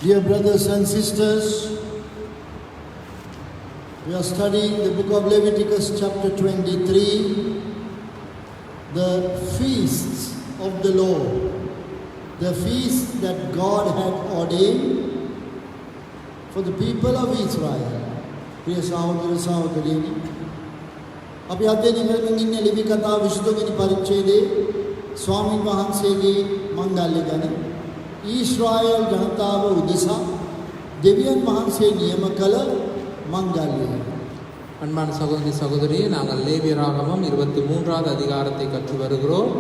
Dear brothers and sisters, we are studying the book of Leviticus chapter 23, the feasts of the Lord, the feasts that God had ordained for the people of Israel. Priya Sahodara Sahodharini, අපි අධ්‍යයනය කරමින් ඉන්න ලිපි කතා 22 වෙනි පරිච්ඡේදයේ ස්වාමීන් වහන්සේගේ මංගල්‍ය ගැන ඊශ්‍රායෙල් ජනතාව උදෙසා දෙවියන් වහන්සේ නියම කළ மங்காளி. அன்பான சகோதரி சகோதரியே, நாங்கள் லேவியராகமம் 23வது அதிகாரத்தை கற்று வருகிறோம்.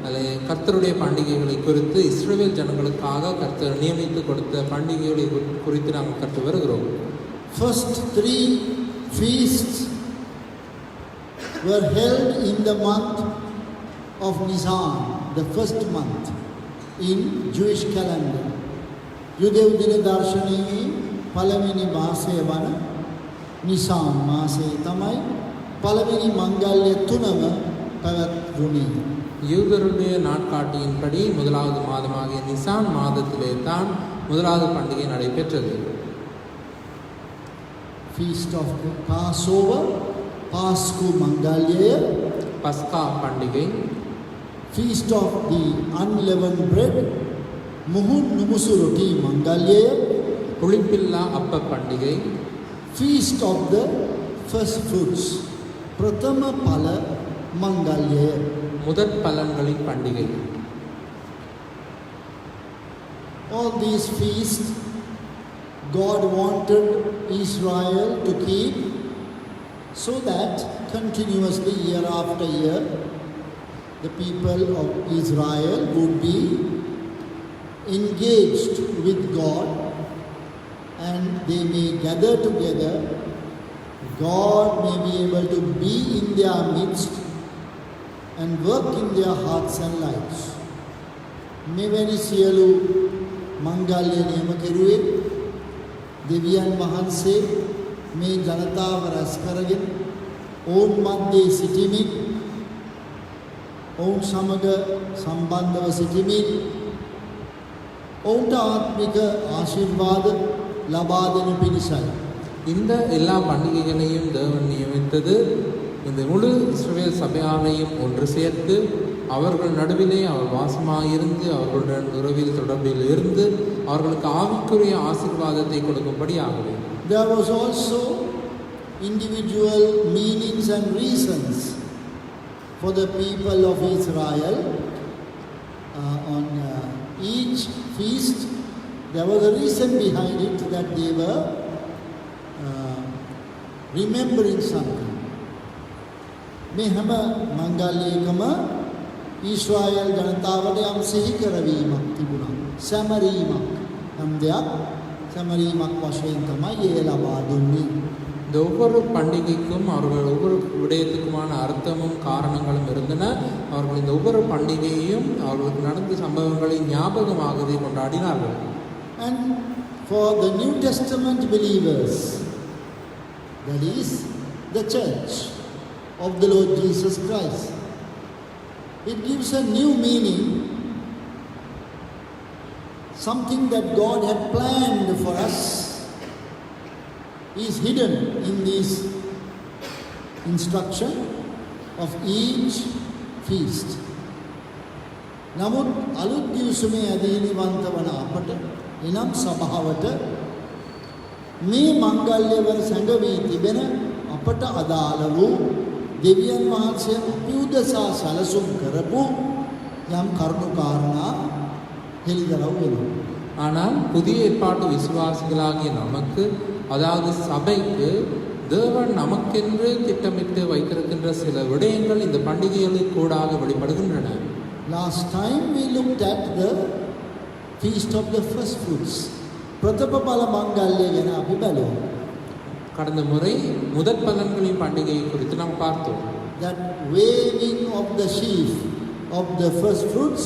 அதில் கர்த்தருடைய பண்டிகைகளை குறித்து இஸ்ரவேல் ஜனங்களுக்காக கர்த்தர் நியமித்து கொடுத்த பண்டிகைகளை குறித்து நாங்கள் கற்று வருகிறோம். First 3 feasts were held in the month of Nisan, the first month in Jewish calendar. යුදෙව් දින දර්ශනයේ පළවෙනි මාසය වන නිසාන් මාසයේ තමයි පළවෙනි මංගල්‍ය තුනම පැවැත්වුණේ. யூதருடைய நாட்காட்டியின்படி முதலாவது மாதமாகிய நிசான் மாதத்திலே தான் முதலாவது பண்டிகை நடைபெற்றது. Feast of Passover, பாஸ்கு மங்கால்யය, பஸ்கா பண்டிகை. Feast of the unleavened bread, முஹுன் நுமுசு ரொட்டி மங்கால்யය, புளிப்பில்லா அப்ப பண்டிகை. Feast of the first fruits, பிரதம பல மங்கால்யය, முதற் பலன்களின் பண்டிகை. All these feasts God wanted Israel to keep so that continuously year after year the people of Israel would be engaged with God and they may gather together. God may be able to be in their midst and work in their hearts and lives. මෙවැනි සියලු මංගල්‍ය නියම කෙරුවේ දෙවියන් වහන්සේ මේ ජනතාව රැස් කරගෙන ඔවුන් මැද්දේ සිටිමින් ඔවුන් සමග සම්බන්ධව සිටිමින් ඔවුන්ට ආත්මික ආශිර්වාද ලබා දෙනු පිණිසයි. இந்த எல்லா பண்டிகைகளையும் தேவன் நியமித்தது இந்த முழு இஸ்ரவேல் சபையாரையும் ஒன்று சேர்த்து அவர்கள் நடுவிலே அவர் வாசமாயிருந்து அவர்களுடன் உறவில் தொடர்பில் இருந்து அவர்களுக்கு ஆவிக்குரிய ஆசீர்வாதத்தை கொடுக்கும்படியாகவே. There was also individual meanings and reasons for the people of Israel on each feast. There was a reason behind it that they were remembering something. මේ හැම මංගල්‍යයකම ඊශ්‍රායෙල් ජනතාවට යම් සිහි කරවීමක් තිබුණා. සැමරීමක්. යම් දෙයක් සැමරීමක් වශයෙන් තමයි ඒ ලබා දුන්නේ. இந்த ஒவ்வொரு பண்டிகைக்கும் அவர்கள் ஒவ்வொரு விடயத்துக்குமான அர்த்தமும் காரணங்களும் இருந்தன. அவர்கள் இந்த ஒவ்வொரு பண்டிகையையும் அவர்களுக்கு நடந்த சம்பவங்களை ஞாபகமாகவே கொண்டாடினார்கள். And for the New Testament believers, that is the church of the Lord Jesus Christ, it gives a new meaning, something that God had planned for us is hidden in this instruction of each feast. නමුත් අලුත් දිවසුමේ අධීනවන්ත වන අපට එනම් සභාවට මේ මංගල්‍ය වන සැඟවී තිබෙන අපට අදාළ වූ දෙවියන් වහන්සේ අපි උදෙසා සැලසුම් කරපු යම් කරුණු කාරණා හෙළිදරව් වෙනවා. ஆனால் புதிய ஏற்பாட்டு விசுவாசிகளாகிய நமக்கு, அதாவது சபைக்கு, தேவன் நமக்கென்று திட்டமிட்டு வைத்திருக்கின்ற சில விடயங்கள் இந்த பண்டிகைகளுக்கு கூடாக வெளிப்படுகின்றன. Last time we looked at the feast of the first fruits. பிரதம பல மංගල්‍ය ගැන අපි බලමු. கடந்த முறை முதற் பலன்களின் பண்டிகையை குறித்து நாம் பார்த்தோம். That waving of the sheaf of the first fruits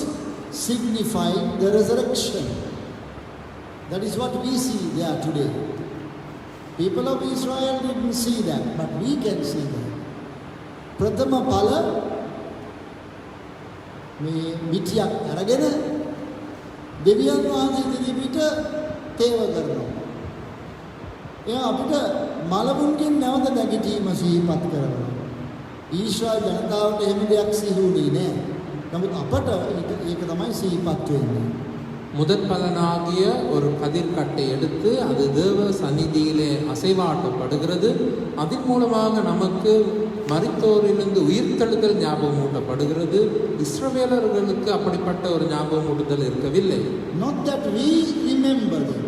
signified the resurrection. That is what we see there today. People of Israel didn't see that, but we can see that. ප්‍රථම ඵල මේ මිටියක් අරගෙන දෙවියන් වහන්සේ ඉදිරියට තේව කරනවා. එයා අපිට මලවුන්ගෙන් නැවත නැගිටීම සිහිපත් කරනවා. ඊශ්‍රායල් ජනතාවට එහෙම දෙයක් සිහිුනේ නෑ. නමුත් අපට ඒක තමයි සිහිපත් වෙන්නේ. முதற் பலனாகிய ஒரு கதிர்கட்டை எடுத்து அது தேவ சந்நிதியிலே அசைவாட்டப்படுகிறது. அதன் மூலமாக நமக்கு மரித்தோரிலிருந்து உயிர்த்தெழுதல் ஞாபகம் ஊட்டப்படுகிறது. இஸ்ரவேலர்களுக்கு அப்படிப்பட்ட ஒரு ஞாபகம் ஊட்டுதல் இருக்கவில்லை. Not that we remember them,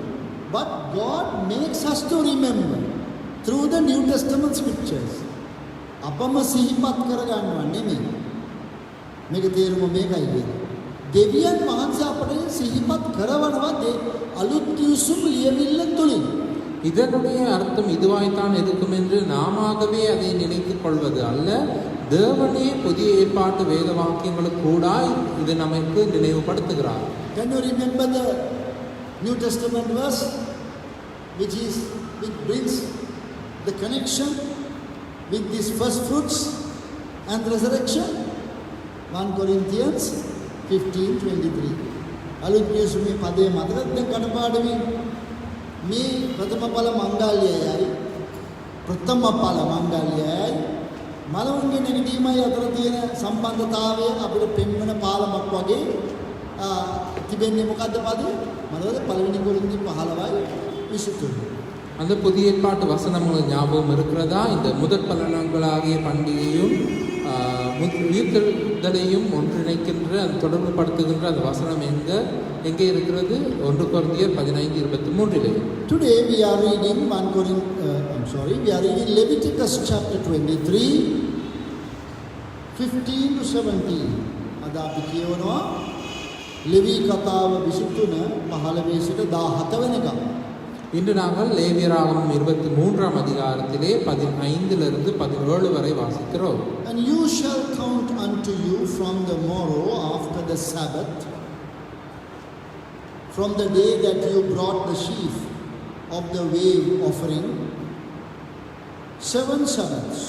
but God makes us to remember through the New Testament scriptures. අපම සිහිපත් කරගන්නවා නෙමෙයි. මේක තේරුම මේකයි කියන්නේ. දෙවියන් වහන්සේ අපට සිහිපත් කරවනවා අලුත් කිව්සුම් ලියවිල්ල තුලින්. இதனுடைய அர்த்தம் இதுவாய்த்தான் இருக்கும் என்று நாமாகவே அதை நினைத்துக் கொள்வது அல்ல. தேவனே புதிய ஏற்பாட்டு வேத வாக்கியங்களுக்கு கூடாய் இது நமக்கு நினைவுபடுத்துகிறார். Can you remember the New Testament verse which brings the connection with these first fruits and resurrection? 1 Corinthians 15:23. අලුත් කිව්සුමේ පදේ මතකද දැන් කඩපාඩමේ මේ ප්‍රථම ඵල මංගල්‍යයයි මලවුන්ගේ නැගීමයි අතර තියෙන සම්බන්ධතාවය අපිට පෙන්වන පාලමක් වගේ තිබෙන්නේ මොකද්ද පදේ? මතකද පළවෙනි කොරින්ති 15:23. அந்த புதிய ஏற்பாட்டு வசனங்கள் ஞாபகம் இருக்கிறதா? இந்த முதற் பலன்களாகிய பண்டிகையும் உயிர்த்தெழுதலையும் ஒன்றிணைக்கின்ற அந்த தொடர்பு படுத்துகின்ற அந்த வசனம் எங்கே இருக்கிறது? 1 கொரிந்தியர் 15:23. Today we are reading Leviticus chapter 23 15 to 17. අද අපි කියවනවා ලෙවි කතාව 23 15 සිට 17 වෙනකම්. இன்று நாங்கள் லேவியராகமம் 23ஆம் அதிகாரத்திலே 15லிருந்து 17 வரை வாசிக்கிறோம். And you shall count unto you from the morrow after the Sabbath, from the day that you brought the sheaf of the wave offering, 7 Sabbaths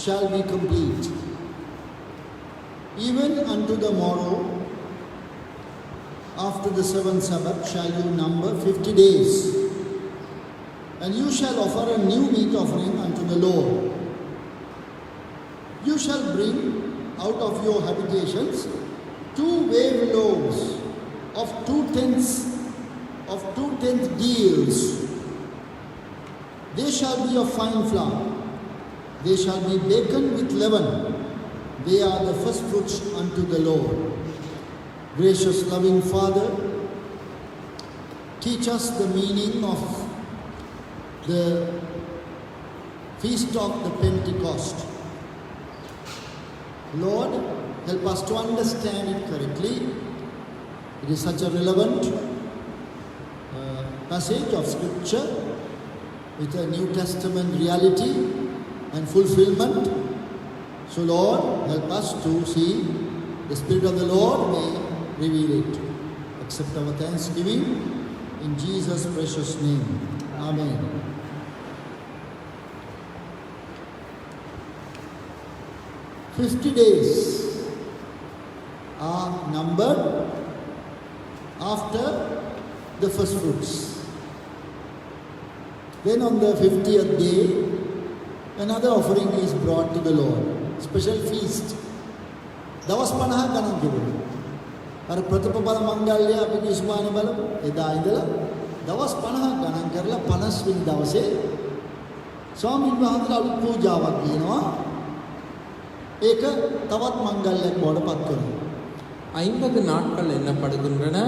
shall be complete. Even unto the morrow after the 7th Sabbath shall you number 50 days. And you shall offer a new meat offering unto the Lord. You shall bring out of your habitations 2 wave loaves of 2/10 deals. They shall be of fine flour. They shall be baken with leaven. They are the first fruits unto the Lord. Gracious loving Father, teach us the meaning of the feast of the Pentecost. Lord, help us to understand it correctly. It is such a relevant passage of scripture with a New Testament reality and fulfillment. So Lord, help us to see the Spirit of the Lord may reveal it. Accept our thanksgiving in Jesus' precious name. Amen. "50 days are numbered after the first fruits. Then on the 50th day, another offering is brought to the Lord. Special feast. දවස් 50ක් ගණන් තිබුණා. අර ප්‍රථම බල මංගල්‍ය අපි කිස්මාන බලමු. එදා ඉඳලා දවස් 50ක් ගණන් කරලා 50 වෙනි දවසේ ස්වාමීන් වහන්සේලා අලුත් පූජාවක් කියනවා. ඒක තවත් මංගල්‍යයක් බවට පත් කරනවා. 50 நாட்கள் எண்ணப்படுகின்றன.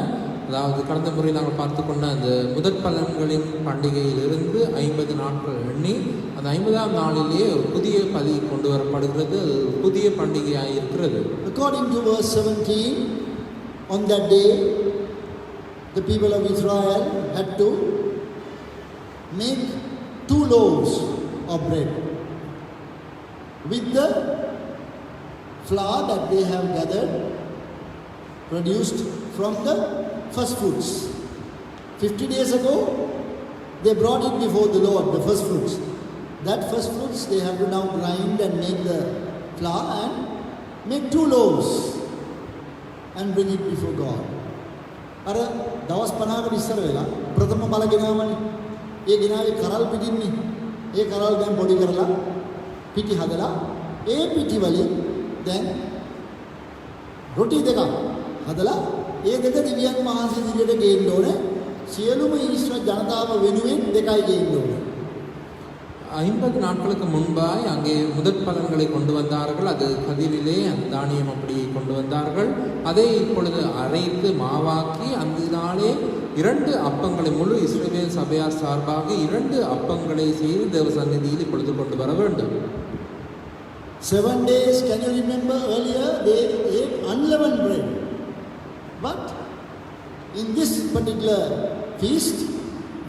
அதாவது கடந்த முறை நாங்கள் பார்த்து கொண்ட அந்த முதற் பலன்களின் பண்டிகையிலிருந்து 50 நாட்கள் எண்ணி அந்த 50ஆம் நாளிலேயே ஒரு புதிய பலி கொண்டு வரப்படுகிறது. அது புதிய பண்டிகையாக இருக்கிறது. According to verse 17, on that day the people of Israel had to make 2 loaves of bread with the flour that they have gathered, produced from the first fruits. 50 days ago, they brought it before the Lord, the first fruits. That first fruits they have to now grind and make the flour and make 2 loaves and bring it before God. අර දවස් 50කට ඉස්සර වෙලා ප්‍රථම බල ගෙනාවනේ. ඒ ගෙනාවේ කරල් පිටින්නේ. ඒ කරල් දැන් පොඩි කරලා පිටි හදලා ඒ පිටි වලින් දැන් රොටි දෙකක් හදලා ඒ දෙක දිව්‍යන් වහන්සේ දිගට ගේන්න ඕනේ. සියලුම ඊශ්වර ජනතාව වෙනුවෙන් දෙකයි ගේන්න ඕනේ. 50 நாட்களுக்கு முன்பாய் அங்கே முதற் பலன்களை கொண்டு வந்தார்கள். அது கதிரிலே அந்த தானியம் அப்படியே கொண்டு வந்தார்கள். அதை இப்பொழுது அரைத்து மாவாக்கி அந்த நாளே 2 அப்பங்களை முழு இஸ்ரவேல் சபையார் சார்பாக 2 அப்பங்களை செய்து தேவ சந்நிதியில் இப்பொழுது கொண்டு வர வேண்டும். 7 days, can you remember earlier they ate unleavened bread, but in this particular feast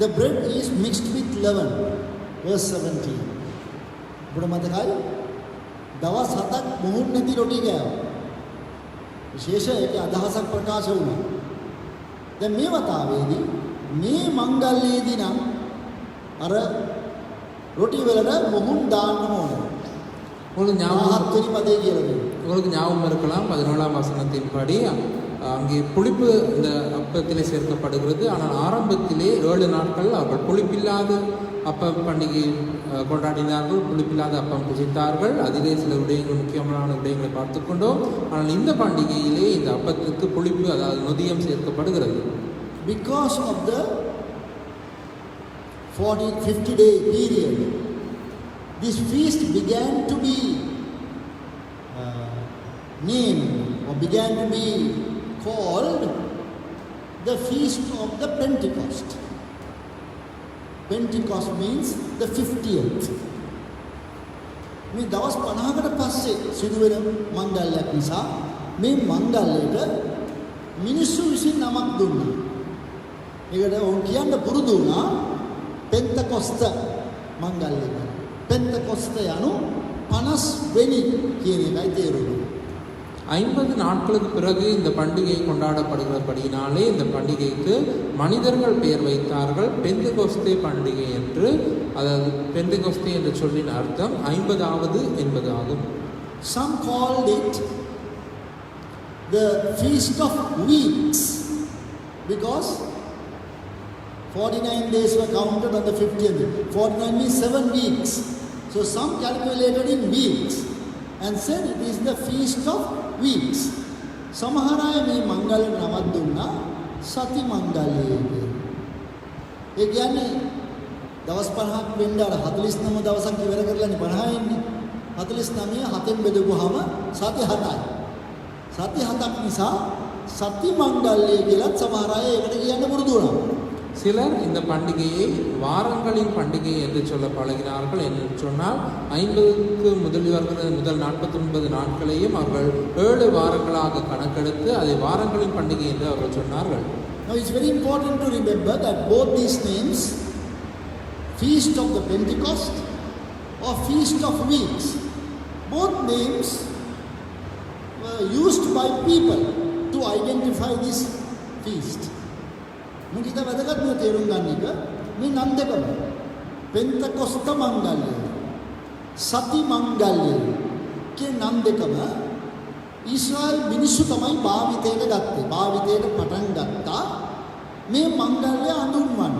the bread is mixed with leaven. Verse 17. අපිට මතකයි දවස් 7ක් මුහුන් නැති රොටි කෑවා. විශේෂ ඒකේ අදහසක් ප්‍රකාශ වුණා. දැන් මේ වතාවේදී මේ මංගල්‍යයේදී නම් අර රොටි වලට මුහුන් දාන්න ඕනේ. உங்களுக்கு ஞாபகம் වෙනි පදේ කියලා දෙන්න. உங்களுக்கு ஞாபகம் இருக்கலாம் 11ஆம் வசனத்தின்படி அங்கே புளிப்பு இந்த அப்பத்திலே சேர்க்கப்படுகிறது. ஆனால் ஆரம்பத்திலே 7 நாட்கள் அவர்கள் புளிப்பில்லாத அப்ப பண்டிகை கொண்டாடினார்கள். புளிப்பில்லாத அப்பம் புசித்தார்கள். அதிலே சில விடயங்கள் முக்கியமான விடயங்களை பார்த்துக்கொண்டோம். ஆனால் இந்த பண்டிகையிலே இந்த அப்பத்திற்கு புளிப்பு அதாவது நொதியம் சேர்க்கப்படுகிறது. Because of the 50 day period, this feast began to be named or began to be called the feast of the Pentecost. Pentecost means the 50th. මේ දවස් 50කට පස්සේ සිදුවෙන මංගල්‍යයක් නිසා මේ මංගල්‍යයට මිනිස්සු විසින් නමක් දුන්නා. ඒකට ඔවුන් කියන්න පුරුදු වුණා පෙන්තකොස්ත මංගල්‍යය. පෙන්තකොස්ත යනු 50 වෙනි කියන එකයි තේරුම. 50 நாட்களுக்கு பிறகு இந்த பண்டிகை கொண்டாடப்படுகிறபடியினாலே இந்த பண்டிகைக்கு மனிதர்கள் பெயர் வைத்தார்கள் பெந்தெகோஸ்தே பண்டிகை என்று. அதாவது பெந்தெகோஸ்தே என்ற சொல்லின் அர்த்தம் 50வது என்பதாகும். Some called it the feast of weeks because 49 days were counted on the 50th. 49 means 7 weeks. So some calculated in weeks and said it is the feast of weeks. සමහර අය මේ මංගල්‍ය නමක් දුන්නා සති මංගල්‍යය කියලා. ඒ කියන්නේ දවස් 50ක් වෙන්න අර 49 දවසක් ඉවර කරලානේ 50 එන්නේ. 49 හතෙන් බෙදපුවාම සති 7යි. සති 7ක් නිසා සති මංගල්‍යය කියලා සමහර අය ඒකට කියන්න පුරුදු වුණා. சிலர் இந்த பண்டிகையை வாரங்களின் பண்டிகை என்று சொல்ல பழகினார்கள். என்று சொன்னால் 50க்கு முதல் 49 நாட்களையும் அவர்கள் 7 வாரங்களாக கணக்கெடுத்து அதை வாரங்களின் பண்டிகை என்று அவர்கள் சொன்னார்கள். Now it's very important to remember that both these names, Feast of the Pentecost or Feast of Weeks, both names were used by people to identify this feast. මම හිතා වැදගත් මේ තේරුම් ගන්න එක මේ නම් දෙකම පෙන්තකොස්ත මංගල්‍යය සති මංගල්‍යය කියන නම් දෙකම ඊශ්‍රායල් මිනිස්සු තමයි භාවිතයට ගත්තේ. භාවිතයට පටන් ගත්තා මේ මංගල්‍ය අඳුන්වන්න.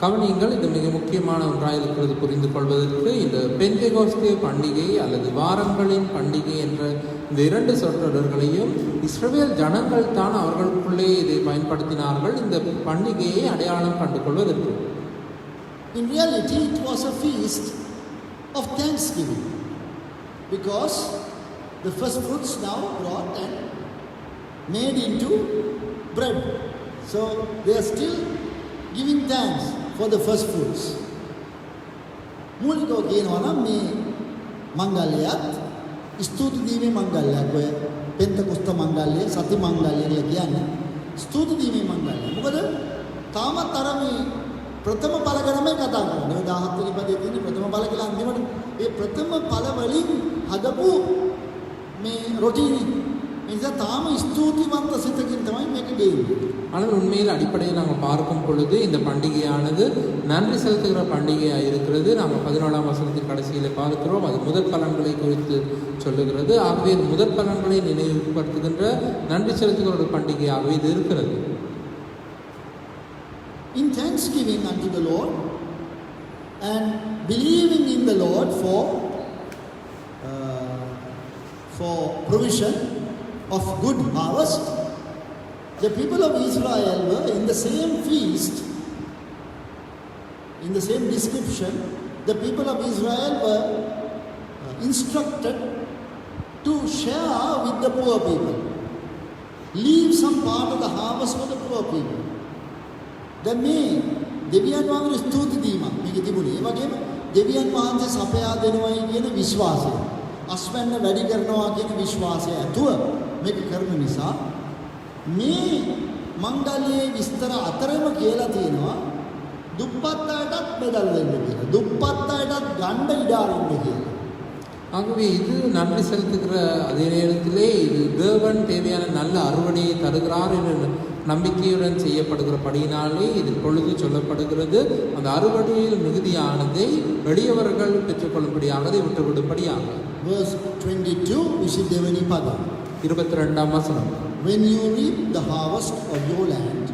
கவனியுங்கள், இது மிக முக்கியமான ஒன்றாக இருக்கிறது புரிந்து கொள்வதற்கு. இந்த பெந்தெகோஸ்தே பண்டிகை அல்லது வாரங்களின் பண்டிகை என்ற இந்த 2 சொற்றொடர்களையும் இஸ்ரவேல் ஜனங்கள் தான் அவர்களுக்குள்ளே இதை பயன்படுத்தினார்கள் இந்த பண்டிகையை அடையாளம் கண்டு கொள்வதற்கு. In reality it was a feast of thanksgiving because the first fruits now brought and made into bread. So they are still giving thanks for the first fruits. මූලිකව කියනවා නම් මේ මංගල්‍යයත් ස්තුති දීමේ මංගල්‍යයක්. ඔය පෙන්තකොස්ත මංගල්‍යය සති මංගල්‍යය කියලා කියන්නේ ස්තුති දීමේ මංගල්‍යය. මොකද තාමත් අර මේ ප්‍රථම ඵල ගැනමයි කතා කරන්නේ. 17 වෙනි පදයේ තියෙන ප්‍රථම ඵල කියලා අන්තිමට ඒ ප්‍රථම ඵල වලින් හදපු මේ රොටිනේ. ඒ නිසා තාම ස්තුතිවන්ත සිතකින් තමයි මේක දෙන්නේ. ஆனால் உண்மையில் அடிப்படையில் நாங்கள் பார்க்கும் பொழுது இந்த பண்டிகையானது நன்றி செலுத்துகிற பண்டிகையாக இருக்கிறது. நாங்கள் 14ஆம் வசனத்தின் கடைசியில் பார்க்கிறோம். அது முதற் பலன்களை குறித்து சொல்லுகிறது. ஆகவே முதற் பலன்களை நினைவுபடுத்துகின்ற நன்றி செலுத்துகிற ஒரு பண்டிகையாகவே இது இருக்கிறது. in thanksgiving unto the Lord and believing in the Lord for provision of good harvest. The people of Israel were in the same feast, in the same description. The people of Israel were instructed to share with the poor people. Leave some part of the harvest for the poor people. දැන් මේ දෙවියන් වහන්සේ ස්තුති දීමක් මේකේ තිබුණේ. ඒ වගේම දෙවියන් වහන්සේ සපයා දෙනවයි කියන විශ්වාසය. අස්වැන්න වැඩි කරනවා කියන විශ්වාසය ඇතුව මේක කරන නිසා මේ මංගල්‍යයේ විස්තර අතරම කියලා තියෙනවා දුප්පත් අයටත් බෙදලා දෙන්න කියලා. දුප්පත් අයටත් ගන්න ඉඩ අරින්න කියලා. ஆகவே இது நன்றி செலுத்துகிற அதே நேரத்திலே இது தேவன் தேவையான நல்ல அறுவடையை தருகிறார் என்ற நம்பிக்கையுடன் செய்யப்படுகிறபடியினாலே இது பொழுது சொல்லப்படுகிறது. அந்த அறுவடையில் மிகுதியானதை எளியவர்கள் பெற்றுக்கொள்ளும்படியாக அதை விட்டுவிடும்படியாக. Verse 22 විසිදෙවෙනි පද. 22ாம் வசனம். When you reap the harvest of your land,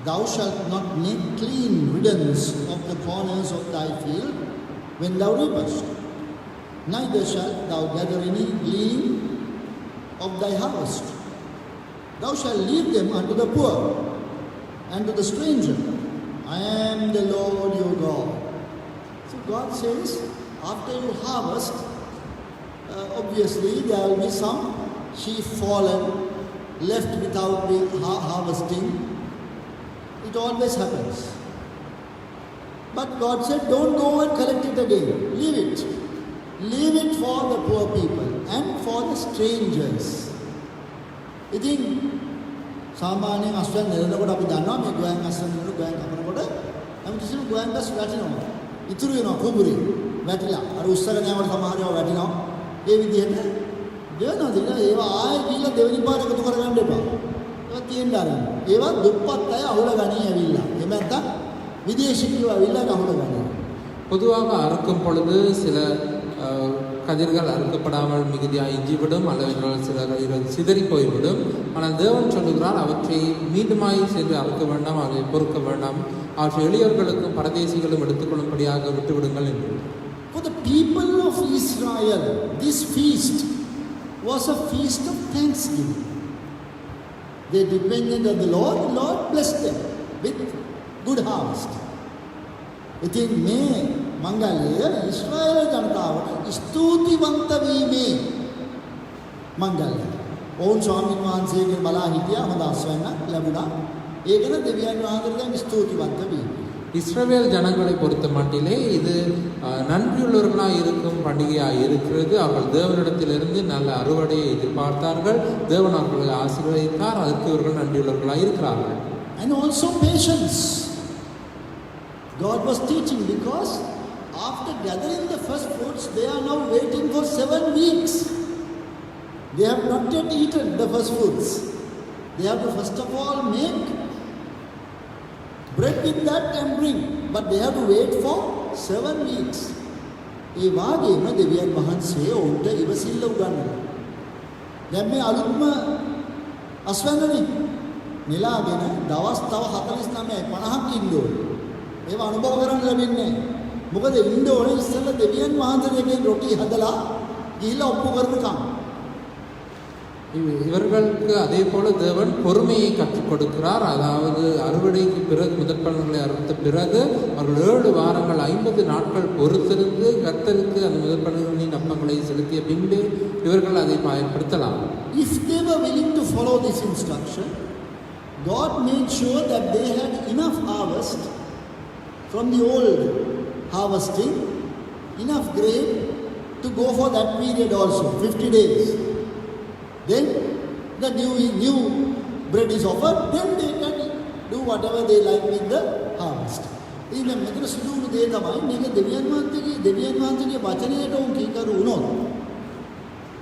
thou shalt not make clean riddance of the corners of thy field when thou reapest. Neither shalt thou gather any glean of thy harvest. Thou shalt leave them unto the poor and to the stranger. I am the Lord your God. So God says, after you harvest, obviously there will be some sheaf fallen, left without the harvesting. It always happens. But God said, don't go and collect it again. Leave it. Leave it for the poor people and for the strangers. ඉතින් සාමාන්‍යයෙන් අස්වැන්න නෙලනකොට අපි දන්නවා මේ ගෝයන් අස්වැන්න නෙලන ගෝයන් කපනකොට නම් කිසිම ගෝයන් ගස් වැටෙනවා. ඉතුරු වෙනවා කුඹුරේ වැටිලා. අර උස්සගෙන යනකොට සමහර ඒවා වැටෙනවා. ඒ විදිහට දෙනවා දිලා ඒවා ආයෙ ගිහලා දෙවෙනි පාර එකතු කරගන්න එපා. ඒවා තියෙන්න ආරන්න. ඒවා දුප්පත් අය අහුල ගනී ඇවිල්ලා. එහෙම නැත්නම් විදේශිකයෝ ඇවිල්ලා අහුල ගනී. பொதுவாக அறுக்கும் பொழுது சில கதிர்கள் அறுக்கப்படாமல் மிகுதியாக எஞ்சிவிடும் அல்லது சில சிதறி போய்விடும். ஆனால் தேவன் சொல்லுகிறார் அவற்றை மீண்டுமாய் சென்று அறுக்க வேண்டாம், அதை பொறுக்க வேண்டாம், அவற்றை எளியவர்களுக்கும் பரதேசிகளும் எடுத்துக்கொள்ளும்படியாக விட்டுவிடுங்கள் என்று. For the people of Israel, this feast was a feast of thanksgiving. They depended on the Lord. The Lord blessed them with good harvest. ඉතින් මේ මංගල්‍යය ඊශ්‍රායල් ජනතාවට ස්තුතිවන්ත වීමේ මංගල්‍යය. ඔවුන් ස්වාමීන් වහන්සේගෙන් බලා හිටියා හොඳ අස්වැන්නක් ලැබුණා. ඒ ගැන දෙවියන් වහන්සේට ස්තුතිවන්ත වීම. இஸ்ரவேல் ஜனங்களை பொறுத்த மட்டிலே இது நன்றியுள்ளவர்களாக இருக்கும் பண்டிகையாக இருக்கிறது. அவர்கள் தேவனிடத்திலிருந்து நல்ல அறுவடையை எதிர்பார்த்தார்கள். தேவன் அவர்களை ஆசீர்வதித்தார். அதற்கு இவர்கள் நன்றியுள்ளவர்களாக இருக்கிறார்கள். And also patience. God was teaching because after gathering the first fruits, they are now waiting for 7 weeks. They have not yet eaten the first fruits. They have to first of all make bread with that and bring. But they have to wait for 7 weeks. ඒ වාගේම දෙවියන් වහන්සේ උන්ට ඉවසිල්ල උගන්වනවා. දැන් මේ අලුත්ම අස්වැන්නනේ නෙලාගෙන දවස් තව 49යි 50ක් ඉන්න ඕනේ. ඒව අනුභව කරන්න ලැබෙන්නේ නැහැ. මොකද ඉන්න ඕනේ ඉස්සෙල්ලා දෙවියන් වහන්සේගෙන් රොටි හදලා ගිහිල්ලා ඔප්පු කරනකම්. இவர்களுக்கு அதே போல தேவன் பொறுமையை கற்றுக் கொடுக்கிறார். அதாவது அறுவடைக்கு பிறகு முதற்பலன்களை அறுத்த பிறகு அவர்கள் 7 வாரங்கள் 50 நாட்கள் பொறுத்திருந்து கர்த்தருக்கு அந்த முதற்பலன்களின் அப்பங்களை செலுத்திய பின்பே இவர்கள் அதை பயன்படுத்தலாம். If they were willing to follow this instruction, God made sure that they had enough harvest from the old harvesting, enough grain to go for that period also, 50 days. Then the new bread is offered, then they can do whatever they like with the harvest. ඉතින් මෙතන සිදු වුණු දේ තමයි මේක දෙවියන් වහන්සේගේ වචනයට උන් කීකරු වුණොත්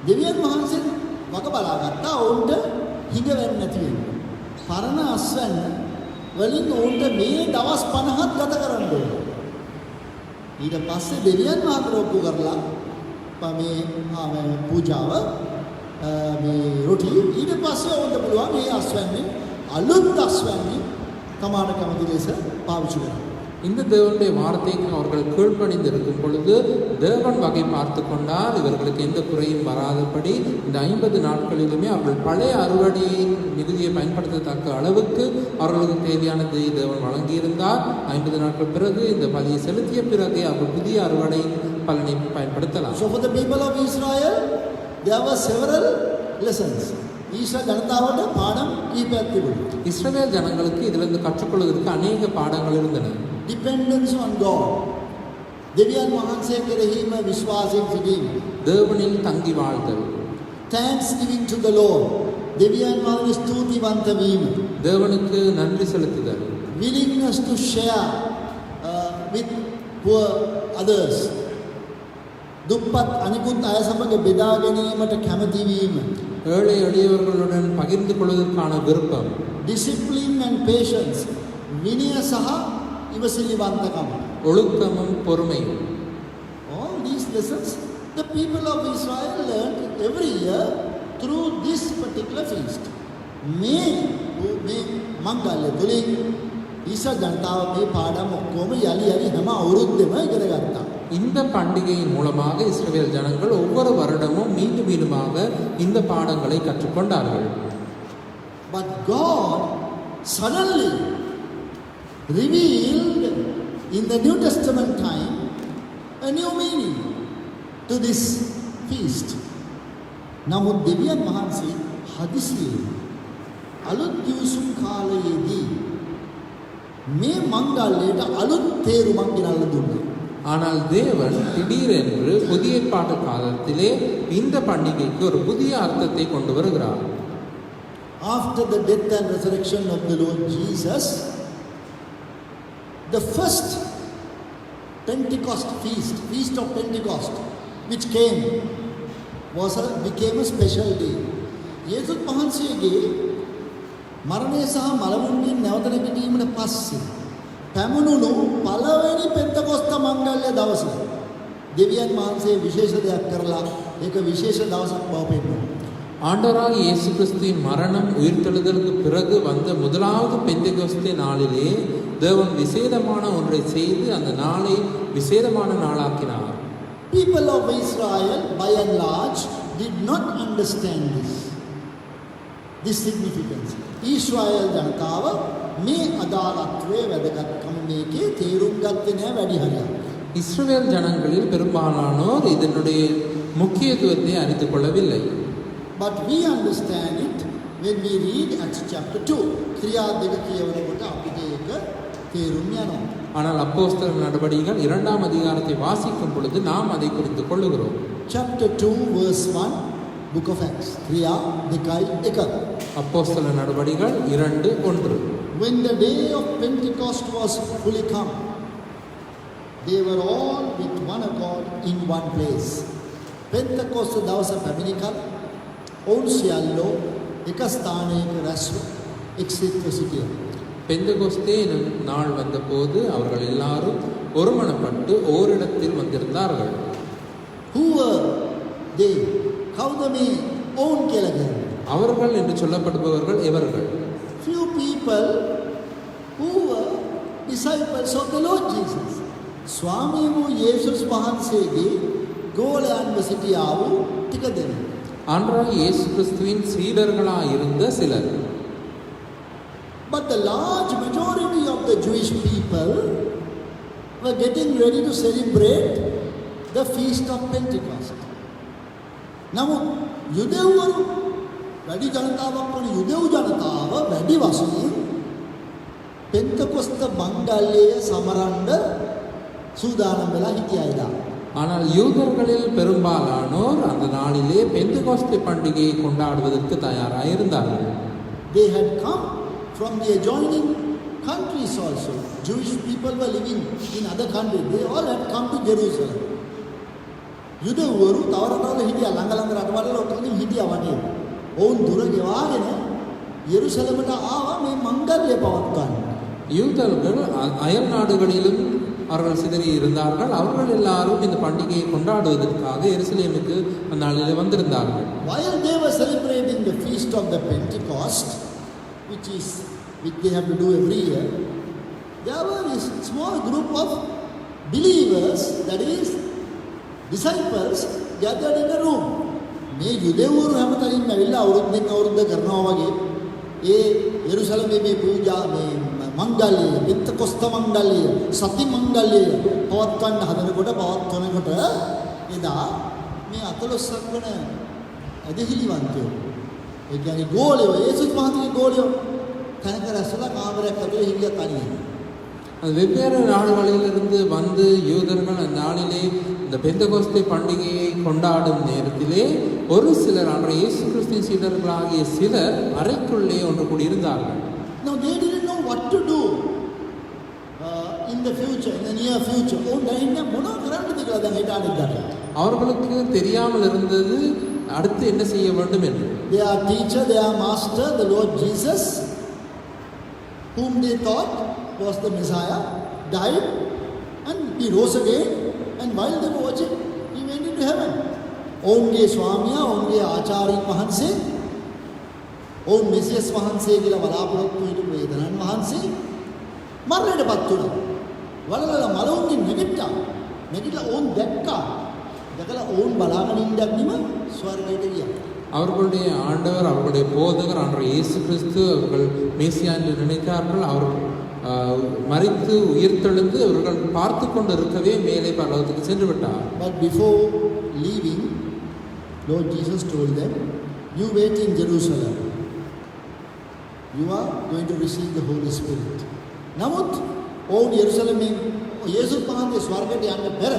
දෙවියන් වහන්සේ වග බලාගත්තා ඔවුන්ට හිඟ වෙන්නේ නැති වෙන්න. පරණ අස්වැන්න වලින් ඔවුන්ට මේ දවස් 50ක් ගත කරන්න ඕනේ. ඊට පස්සේ දෙවියන් වහන්සේ ඔප්පු කරලා මේ පූජාව මේ රොටි ඊට පස්සේ ඔවුන්ට පුළුවන් මේ අස්වැන්නේ අලුත් අස්වැන්නේ තමාට කැමති ලෙස පාවිච්චි කරනවා. இந்த தேவனுடைய வார்த்தைக்கு அவர்கள் கீழ்ப்படிந்து இருக்கும் பொழுது தேவன் வகை பார்த்து கொண்டால் இவர்களுக்கு எந்த குறையும் வராதபடி இந்த 50 நாட்களிலுமே அவர்கள் பழைய அறுவடையின் மிகுதியை பயன்படுத்தத்தக்க அளவுக்கு அவர்களுக்கு தேவையானதை தேவன் வழங்கியிருந்தார். 50 நாட்கள் பிறகு இந்த பலியை செலுத்திய பிறகு அவர்கள் புதிய அறுவடையின் பலனை பயன்படுத்தலாம். So for the people of Israel, there were several lessons. ஈஸ்வர ஜனதாவோட பாடம் கீழ்ப்படிந்து තිබුණා. இஸ்ரவேல் ஜனங்களுக்கு இதிலிருந்து கற்றுக்கொள்வதற்கு அநேக பாடங்கள் இருந்தன. Dependence on God. දෙවියන් වහන්සේ කෙරෙහිම විශ්වාසයෙන් සිටීම. தேவனில் தங்கி வாழ்தல். Thanksgiving to the Lord. දෙවියන් වහන්සේ ස්තුතිවන්ත වීම. தேவனுக்கு நன்றி செலுத்துதல். Willingness to share with poor others. දුප්පත් අනිකුත් අය සමග බෙදා ගැනීමට කැමති වීම. ஏழை எளியவர்களுடன் பகிர்ந்து கொள்வதற்கான விருப்பம். Discipline and patience. විනය සහ ඉවසිලිවන්තකම. ஒழுக்கமும் பொறுமையும். All these lessons the people of Israel learned every year through this particular feast. මේ මංගල්‍ය තුලින් ඊශ්‍රායල් ජනතාව මේ පාඩම් ඔක්කොම යලි හැම අවුරුද්දෙම ඉගෙන ගත්තා. இந்த பண்டிகையின் மூலமாக இஸ்ரவேல் ஜனங்கள் ஒவ்வொரு வருடமும் மீண்டும் மீண்டுமாக இந்த பாடங்களை கற்றுக்கொண்டார்கள். But God suddenly revealed in the New Testament time a new meaning to this feast. නමුත් දෙවියන් වහන්සේ හදිසියේ අලුත් කිවිසුම් කාලයේදී මේ මංගල්‍යයට අලුත් තේරුමක් ගෙනල්ලා දුන්නා. ஆனால் தேவன் திடீரென்று புதிய ஏற்பாட்டு காலத்திலே இந்த பண்டிகைக்கு ஒரு புதிய அர்த்தத்தை கொண்டு வருகிறார். After the death and resurrection of the Lord Jesus, the first Pentecost feast of Pentecost, which became a special day. යේසුස් වහන්සේගේ මරණය සහ මලමුන්ගෙන් නැවත නැගීමට පස්සේ පැමුණුණු පළවෙනි පෙන්තකොස්ත මංගල්‍ය දවස දෙවියන් වහන්සේ විශේෂ දෙයක් කරලා ඒක විශේෂ දවසක් බව පෙන්වනවා. ஆண்டவராக இயேசு கிறிஸ்துவின் மரணம் உயிர்த்தெழுதலுக்கு பிறகு வந்த முதலாவது பெந்தெகோஸ்தே நாளிலே தேவன் விசேதமான ஒன்றை செய்து அந்த நாளை விசேதமான நாளாக்கினார். People of Israel by and large did not understand this significance. Israel ජනතාව මේ අදාළත්වයේ වැදගත්කම මේකේ තේරුම් ගත්තේ නැහැ වැඩි හරියක්. இஸ்ரவேல் ஜனங்களில் பெரும்பாலானோர் இதனுடைய முக்கியத்துவத்தை அறிந்து கொள்ளவில்லை. But we understand it when we read Acts chapter 2. ක්‍රියා දෙක කියවනකොට අපිට ඒක තේරුම් යනවා. ஆனால் அப்போஸ்தலர் நடபடிகள் 2ஆம் அதிகாரத்தை வாசிக்கும் பொழுது நாம் அதை புரிந்து கொள்ளுகிறோம். Chapter 2 verse 1 Book of Acts. ක්‍රියා 2:1. அப்போஸ்தலர் நடபடிகள் 2:1. When the day of Pentecost was fully come, they were all with one accord in one place. Pentecost දවස පැමිණි කල ඔවුන් සියල්ලෝ එක ස්ථානයක රැස්ව එක්සිත්ව සිටියා. பெந்தெகோஸ்தே எனும் நாள் வந்தபோது அவர்கள் எல்லாரும் ஒருமனப்பட்டு ஓரிடத்தில் வந்திருந்தார்கள். Who were they? කවුද මේ ඔවුන් කියලා කියන්නේ? அவர்கள் என்று சொல்லப்படுபவர்கள் எவர்கள்? Few people who were disciples of the Lord Jesus. ස්වාමී වූ යේසුස් වහන්සේගේ ගෝලයන්ව සිටියා වූ ටික දෙනෙක්. ஆண்டவராகிய இயேசு கிறிஸ்துவின் சீடர்களாக இருந்த சிலர். But the large majority of the Jewish people were getting ready to celebrate the feast of Pentecost. නමුත් යුදෙව්වරු වැඩි ජනතාවක් වන යුදෙව් ජනතාව වැඩි වශයෙන් පෙන්තකොස්ත මංගල්‍යය සමරන්න සූදානම් වෙලා හිටියා එදා. ஆனால் யூதர்களில் பெரும்பாலானோர் அந்த நாளிலே பெந்தெகோஸ்தே பண்டிகையை கொண்டாடுவதற்கு தயாராக இருந்தார்கள். They had come from the adjoining countries also. Jewish people were living in other countries. They all had come to Jerusalem. යුදෙව්වරු තව රටවල හිටියා ළඟ රටවල ඔක්කොම හිටියා වගේ. ඔවුන් දුර ගෙවාගෙන යෙරුසලමට ආවා මේ මංගල්‍ය පවත්වන්න. யூதர்கள் அயல் நாடுகளிலும் அவர்கள் சிதறி இருந்தார்கள். அவர்கள் எல்லாரும் இந்த பண்டிகையை கொண்டாடுவதற்காக எருசலேமுக்கு அந்த நாளிலே வந்திருந்தார்கள். While they were celebrating the feast of the Pentecost, which they have to do every year, there were this small group of believers, that is, disciples, gathered in a room. මේ යුදෙව්වරු හැමතැනින්ම ඇවිල්ලා අවුරුද්දෙන් අවුරුද්ද කරනවා වගේ ඒ යෙරුසලමේ මේ පූජා මේ මංගල්‍ය, පිත්තකොස්ත මංගල්‍ය, සති මංගල්‍ය පවත්වන්න පවත්වනකොට එදා මේ 14ක් වන ඇදහිලිවන්තයෝ, ඒ කියන්නේ ගෝලියෝ, යේසුස් වහන්සේගේ ගෝලියෝ තැනක රැස්වලා කාමරයක් ඇතුලේ හිටියා තනියම. அது வெவ்வேறு நாடுகளிலிருந்து வந்து யூதர்கள் அந்நாளிலே இந்த பெந்தகோஸ்தே பண்டிகையை கொண்டாடும் நேரத்திலே ஒரு சிலர் அன்றைய இயேசு கிறிஸ்துவின் சீடர்களாகிய சிலர் அறைக்குள்ளே ஒன்று கூடியிருந்தார்கள். Now they didn't know what to do in the future, in the near future. அவர்களுக்கு தெரியாமல் இருந்தது அடுத்து என்ன செய்ய வேண்டும் என்று. Their teacher, their master, the Lord Jesus, whom they thought was the Messiah, died and he rose again, and while they were watching, he went into heaven. ඔවුන්ගේ ස්වාමියා, ඔවුන්ගේ ආචාර්යින් වහන්සේ, ඔවුන් මෙසියස් වහන්සේ කියලා බලාපොරොත්තු හිටපු වේදනන් වහන්සේ මරණයටපත් වුණා. වලවල මලවුන්ගෙන් නැගිටලා ඔවුන් දැක්කා. දැකලා ඔවුන් බලාගෙන ඉඳන්දිම ස්වර්ගයට ගියා. அவர்களுடைய ஆண்டவர், அவர்களுடைய போதகர் அன்றைய இயேசு கிறிஸ்து அவர்கள் மேசியா என்று நினைத்தார்கள். அவர் மரித்து உயிர்த்தெழுந்து அவர்கள் பார்த்து கொண்டு இருக்கவே மேலே பரலோகத்துக்கு சென்று விட்டார். But before leaving, Lord Jesus told them, you wait in Jerusalem. You are going to receive the Holy Spirit. නමුත් ඔවුන් යෙරුසලමෙන් යේසුස් වහන්සේ ස්වර්ගයට යන්න පෙර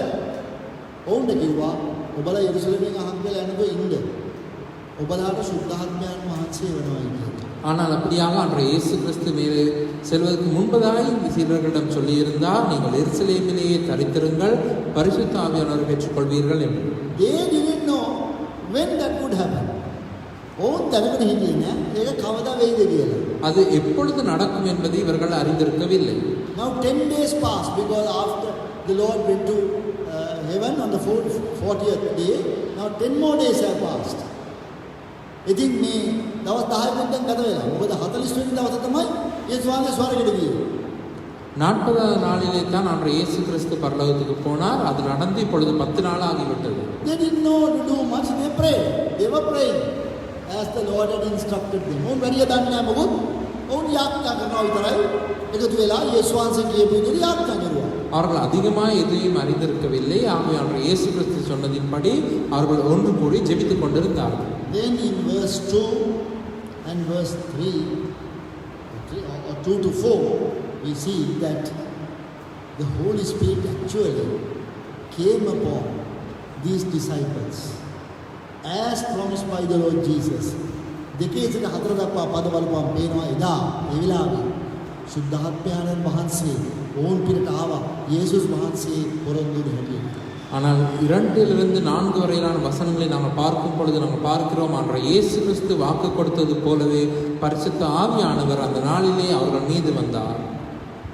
ඔවුන්ට කිව්වා, ඔබලා යෙරුසලමෙන් අහංගල යනකොට ඉන්න. ඔබලාට සුද්ධාත්මයන් වහන්සේ වෙනවා කියලා. ஆனால் அப்படியாக அன்றைய இயேசு கிறிஸ்து மேலே செல்வதற்கு முன்பதாக இந்த சீடர்களிடம் சொல்லியிருந்தார், நீங்கள் எருசலேமிலேயே தரித்திருங்கள், பரிசுத்த ஆவியானவரை பெற்றுக்கொள்வீர்கள் என்று. They didn't know when that would happen. ඔවුන් දැනගෙන හිටියේ නෑ ඒක කවදා වෙයිද කියලා. அது எப்பொழுது நடக்கும் என்பதை இவர்கள் அறிந்திருக்கவில்லை. Now 10 days passed because after the Lord went to heaven on the 40th day, now 10 more days have passed. ඉතින් මේ දවස් 10 වෙනිදාන් ගත වෙලා. මොකද 40 වෙනි දවසේ තමයි යේසුස් වහන්සේ ස්වර්ගයට ගියේ. 40வது நாளிலே தான் அன்றைய இயேசு கிறிஸ்து பரலோகத்துக்கு போனார். அது நடந்து இப்பொழுது 10 நாள் ஆகிவிட்டது. They didn't know to do much. They prayed. They were praying as the Lord had instructed them. ඔවුන් වැඩිය දන්නේ නැහැ මොකද? ඔවුන් යාඥා කරනවා විතරයි. එකතු වෙලා යේසුස් වහන්සේ කියපු විදිහට යාඥා කරුවා. அவர்கள் அதிகமாக எதையும் அறிந்திருக்கவில்லை. ஆகவே அன்றைய இயேசு கிறிஸ்து சொன்னதின்படி அவர்கள் ஒன்று கூடி ஜெபித்துக் கொண்டிருந்தார்கள். Then in verse 2 and verse 3 or 2 to 4, we see that the Holy Spirit actually came upon these disciples as promised by the Lord Jesus. දෙකේ සිට හතර දක්වා පද බලපුවම පේනවා එදා ඒ වෙලාවේ සුද්ධාත්මයන් වහන්සේ ඕන් පිටට ආවා යේසුස් වහන්සේ පොරොන්දු දෙන්නේ. ஆனால் 2லிருந்து 4 வரையிலான வசனங்களை நாங்கள் பார்க்கும் பொழுது நாங்கள் பார்க்கிறோம், அன்றைய இயேசு கிறிஸ்து வாக்கு கொடுத்தது போலவே பரிசுத்த ஆவியானவர் அந்த நாளிலே அவர்கள் மீது வந்தார்.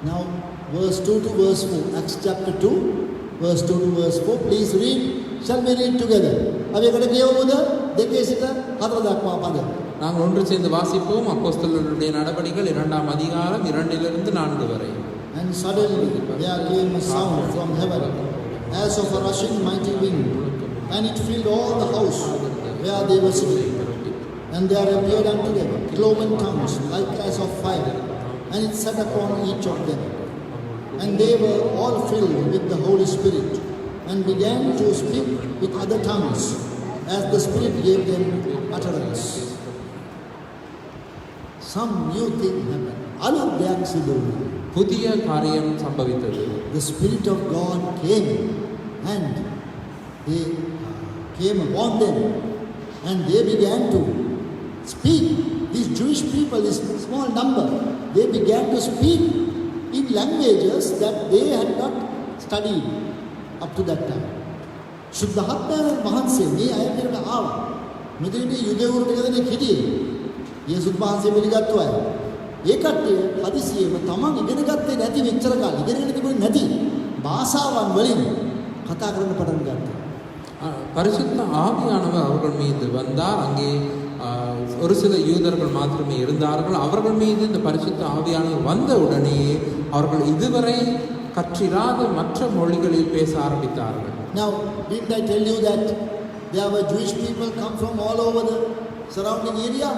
Now verse 2 to verse 4, Acts chapter 2 verse 2 to verse 4, please read. Shall we read together? අපි එකට කියවමුද? දෙකේ සිට හතර දක්වා පද. நாங்கள் ஒன்று சேர்ந்து வாசிப்போம். அப்போஸ்தலர்களுடைய நடபடிகள் 2ஆம் அதிகாரம் 2லிருந்து 4 வரை. And suddenly there came a sound from heaven as of a rushing mighty wind, and it filled all the house where they were sitting. And there appeared unto them cloven tongues like as of fire, and it sat upon each of them. And they were all filled with the Holy Spirit, and began to speak with other tongues as the Spirit gave them utterance. Some new thing happened. අලුත් දෙයක් සිදු වුණා. புதிய காரியம் சம்பவித்தது. The Spirit of God came and they came upon them, and they began to speak. These Jewish people, this small number, they began to speak in languages that they had not studied up to that time. සුද්ධාත්මයන් වහන්සේ මේ අයකට ආවා. මෙතනදී යුදෙවුරු ටික දෙනෙක් හිටියේ. යේසුස් වහන්සේ පිළිගත්තු අය. ඒ කට්ටිය හදිසියෙම තමන් ඉගෙන ගත්තේ නැති මෙච්චර කාලෙ ඉගෙනගෙන තිබුණේ නැති භාෂාවන් වලින් කතා කරන්න පටන් ගත්තා. பரிசுத்த ஆவியானவர் அவர்கள் மீது வந்தார். அங்கே ஒரு சில யூதர்கள் மாத்திரமே இருந்தார்கள். அவர்கள் மீது இந்த பரிசுத்த ஆவியானவர் வந்த உடனேயே அவர்கள் இதுவரை கற்றிராத மற்ற மொழிகளில் பேச ஆரம்பித்தார்கள். Now, didn't I tell you that there were Jewish people come from all over the surrounding area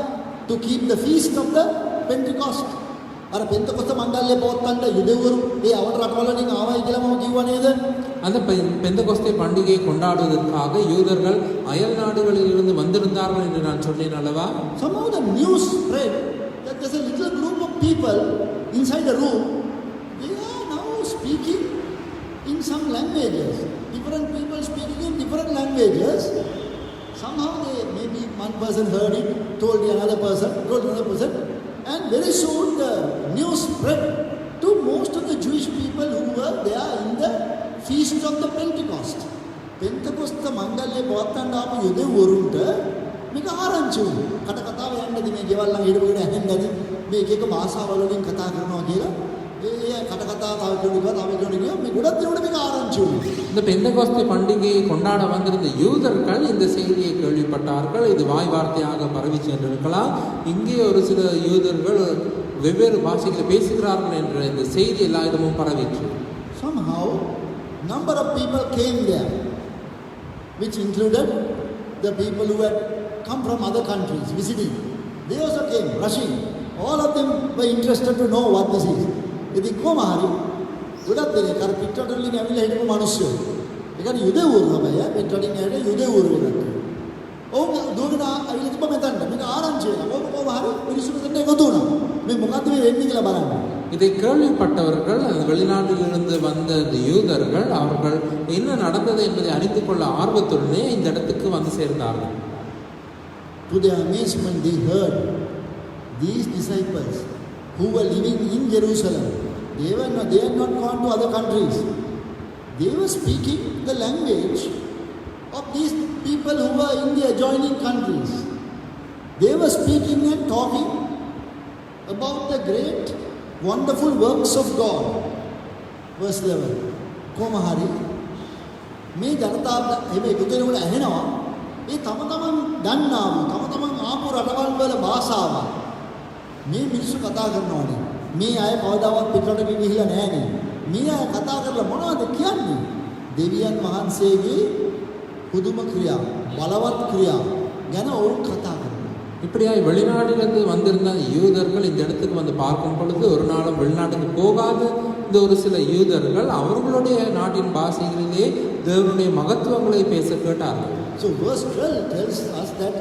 to keep the feast of the Pentecost? අර පෙන්තකොස්ත මණ්ඩලයේ පවත්වන්න යුදෙවරු ඒ අවට රටවලින් ආවයි කියලා මම කිව්වා නේද? அந்த பெந்தகோஸ்தே பண்டிகையை கொண்டாடுவதற்காக யூதர்கள் அயல் நாடுகளில் இருந்து வந்திருந்தார்கள் என்று நான் சொன்னேன் அல்லவா? Somehow the news spread that there's a little group of people inside the room. They are now speaking in some languages. Different people speaking in different languages. Somehow maybe one person heard it, told another person, and very soon the news spread to most of the Jewish people who were there in the feast of the Pentecost. Pentecost මණ්ඩලයේ පවත්වන්න ආපු යුදෙවරුන්ට මේක ආරංචි වුණා. කතාව යන්නදී මේ ගෙවල් ළඟ හිටපුගෙන ඇහෙන්නදී මේ එක එක භාෂාවලින් කතා කරනවා කියලා. ඒ කතාව තව මේ ගොඩක් දෙනෙකුට මේක ආරංචි වුණා. இந்த பெந்தகோஸ்தே பண்டிகையை கொண்டாட வந்திருந்த யூதர்கள் இந்த செய்தியை கேள்விப்பட்டார்கள். இது வாய் வார்த்தையாக பரவி சென்றிருக்கலாம். இங்கே ஒரு சில யூதர்கள் வெவ்வேறு பாஷைகளை பேசுகிறார்கள் என்ற இந்த செய்தி எல்லா இடமும் பரவிற்று. Somehow number of people came there, which included the people who had come from other countries visiting. They also came rushing. All of them were interested to know what this is. ඉතින් කොහොම හරි ගොඩක් දෙනෙක් අර පිටරටින් ඇවිල්ලා හිටපු මිනිස්සු. ඒ කියන්නේ යුදෙවරු තමයි පිටරටින් ඇවිල්ලා යුදෙවරු වෙනවා. ඔවුන් දුවගෙන ඇවිල්ලා තිබ්බ මෙතනට. මේක ආරංචි වෙනවා. කොහොම හරි මිනිස්සු මෙතන එකතු වුණා. මේ මොකද්ද මේ වෙන්නේ කියලා බලන්න. இதை கேள்விப்பட்டவர்கள் அந்த வெளிநாட்டிலிருந்து வந்த இந்த யூதர்கள் அவர்கள் என்ன நடந்தது என்பதை அறிந்து கொள்ள ஆர்வத்துடனே இந்த இடத்துக்கு வந்து சேர்ந்தார்கள். To their amazement, they heard these disciples who were living in Jerusalem. They had not gone to other countries. They were speaking the language of these people who were in the adjoining countries. They were speaking and talking about the great wonderful works of God. Verse 11. කොහොම හරි මේ ජනතාව එහෙම එකතු වෙනකොට ඇහෙනවා ඒ තම තමන් දන්නා වූ තම තමන් ආපු රටවල් වල භාෂාව මේ මිනිස්සු කතා කරනවානේ. මේ අය කවදාවත් පිටරට ගිහිල්ලා නැහැනේ. මේ අය කතා කරලා මොනවද කියන්නේ? දෙවියන් වහන්සේගේ පුදුම ක්‍රියා, බලවත් ක්‍රියා ගැන ඔවුන් කතා කරනවා. இப்படியாய் வெளிநாட்டிலிருந்து வந்திருந்த யூதர்கள் இந்த இடத்துக்கு வந்து பார்க்கும் பொழுது ஒரு நாளும் வெளிநாட்டுக்கு போகாத இந்த ஒரு சில யூதர்கள் அவர்களுடைய நாட்டின் பாஷைகளிலே தேவனுடைய மகத்துவங்களை பேச கேட்டார்கள். So verse 12 tells us that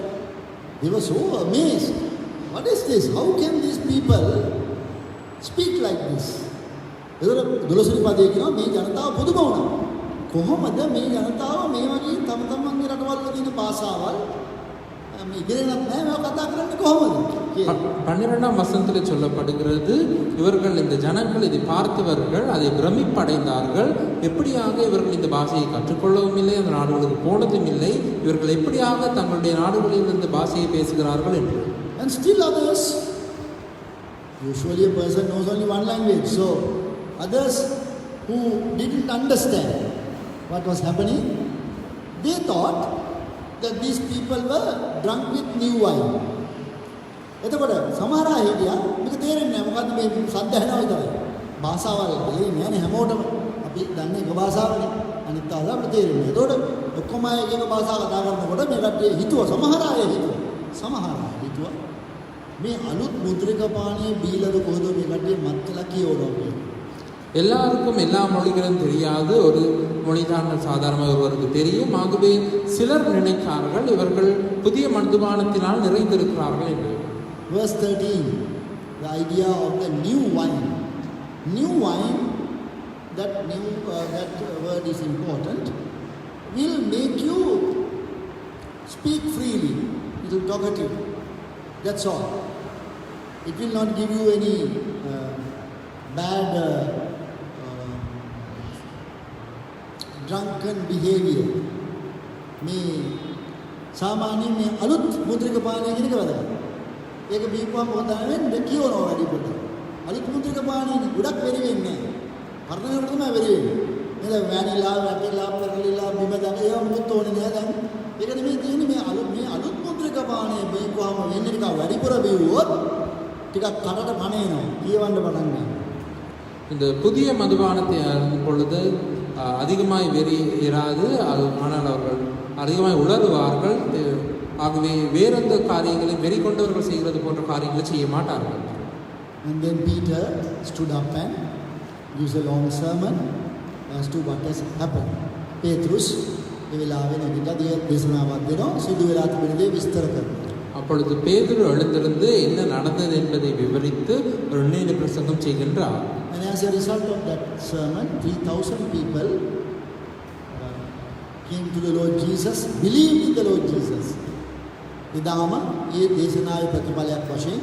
they were so amazed. What is this? How can these people speak like this? එතකොට 12 පදයේ කියනවා මේ ජනතාව පුදුම වුණා. කොහොමද මේ ජනතාව මේ වගේ තම තමන්ගේ රටවල් වල තියෙන භාෂාවල් මේ ඉගෙනවත් නැහැ මේවා කතා කරන්නේ කොහොමද? 12ஆம் வசனத்தில் சொல்லப்படுகிறது இவர்கள் இந்த ஜனங்கள் இதை பார்த்தவர்கள் அதை பிரமிப்படைந்தார்கள். எப்படியாக இவர்கள் இந்த பாஷையை கற்றுக்கொள்ளவும் இல்லை, அந்த நாடுகளுக்கு போனதும் இல்லை, இவர்கள் எப்படியாக தங்களுடைய நாடுகளில் இந்த பாஷையை பேசுகிறார்கள் என்று. And still others, usually a person knows only one language, so others who didn't understand what was happening, they thought that these people were drunk with new wine. එතකොට සමහර අය හිටියා මේක තේරෙන්නේ නැහැ මොකද්ද මේ සද්ද ඇහෙනවා විතරයි. භාෂාවල් තේරෙන්නේ නැහැ හැමෝටම. අපි දන්නේ එක භාෂාවනේ. අනිත් ආලා අපිට තේරෙන්නේ. එතකොට ඔක්කොම අය එක භාෂාව කතා කරනකොට මේ කට්ටිය හිතුවා සමහර අය හිතුවා මේ අලුත් මුද්‍රික පානයේ බීලද කොහොද මේ කට්ටිය මත්තලා කියවනවා කියලා. எல்லாருக்கும் எல்லா மொழிகளும் தெரியாது, ஒரு மொழிதான் சாதாரணமாக ஒருவருக்கு தெரியும். ஆகவே சிலர் நினைக்கிறார்கள் இவர்கள் புதிய மதுபானத்தினால் நிறைந்திருக்கிறார்கள் என்று. Verse 13, the idea of the new wine. New wine, that word is important, will make you speak freely. It will talkative. That's all. It will not give you any bad drunken behavior. මේ සාමාන්‍යයෙන් මේ අලුත් මුද්‍රික පානය කියන එක වැදගත්. ඒක බීපුවම මොකද වෙන්නේ? කියවනවා වැඩි කොට. අලුත් මුද්‍රික පානයනේ ගොඩක් වෙරි වෙන්නේ නැහැ. පරණකට තමයි වෙරි වෙන්නේ. නේද? වැනිලා, වැටිලා, පෙරලිලා, බිම දාන ඒවා මොකද ඕනේ නෑ දැන්. ඒක නෙමෙයි තියෙන්නේ මේ අලුත් මුද්‍රික ටික පානේ බීකුවාම වෙන්නේ ටික වැඩිපුර බීවුවොත් ටිකක් කටට පණේනවා. කියවන්න පටන් ගන්නවා. இந்த புதிய மதுபானத்தை அருந்தும் பொழுது அதிகமாய் வெறி இராது, ஆனால் அவர்கள் அதிகமாய் உளறுவார்கள். ஆகவே வேறெந்த காரியங்களை வெறி கொண்டவர்கள் செய்கிறது போன்ற காரியங்களை செய்ய மாட்டார்கள். And then Peter stood up and gives a long sermon as to what has happened. Petrus ඒ වෙලාවේ නැගිටලා දේශනාවක් දෙනවා, සිදු වෙලා තිබෙන දේ විස්තර කරනවා. அப்பொழுது பேதுரு எழுந்திருந்து என்ன நடந்தது என்பதை விவரித்து ஒரு நீண்ட பிரசங்கம் செய்கின்றார். And as a result of that sermon, 3,000 people came to the Lord Jesus, believed in the Lord Jesus. එදාම ඒ දේශනාවේ ප්‍රතිඵලයක් වශයෙන්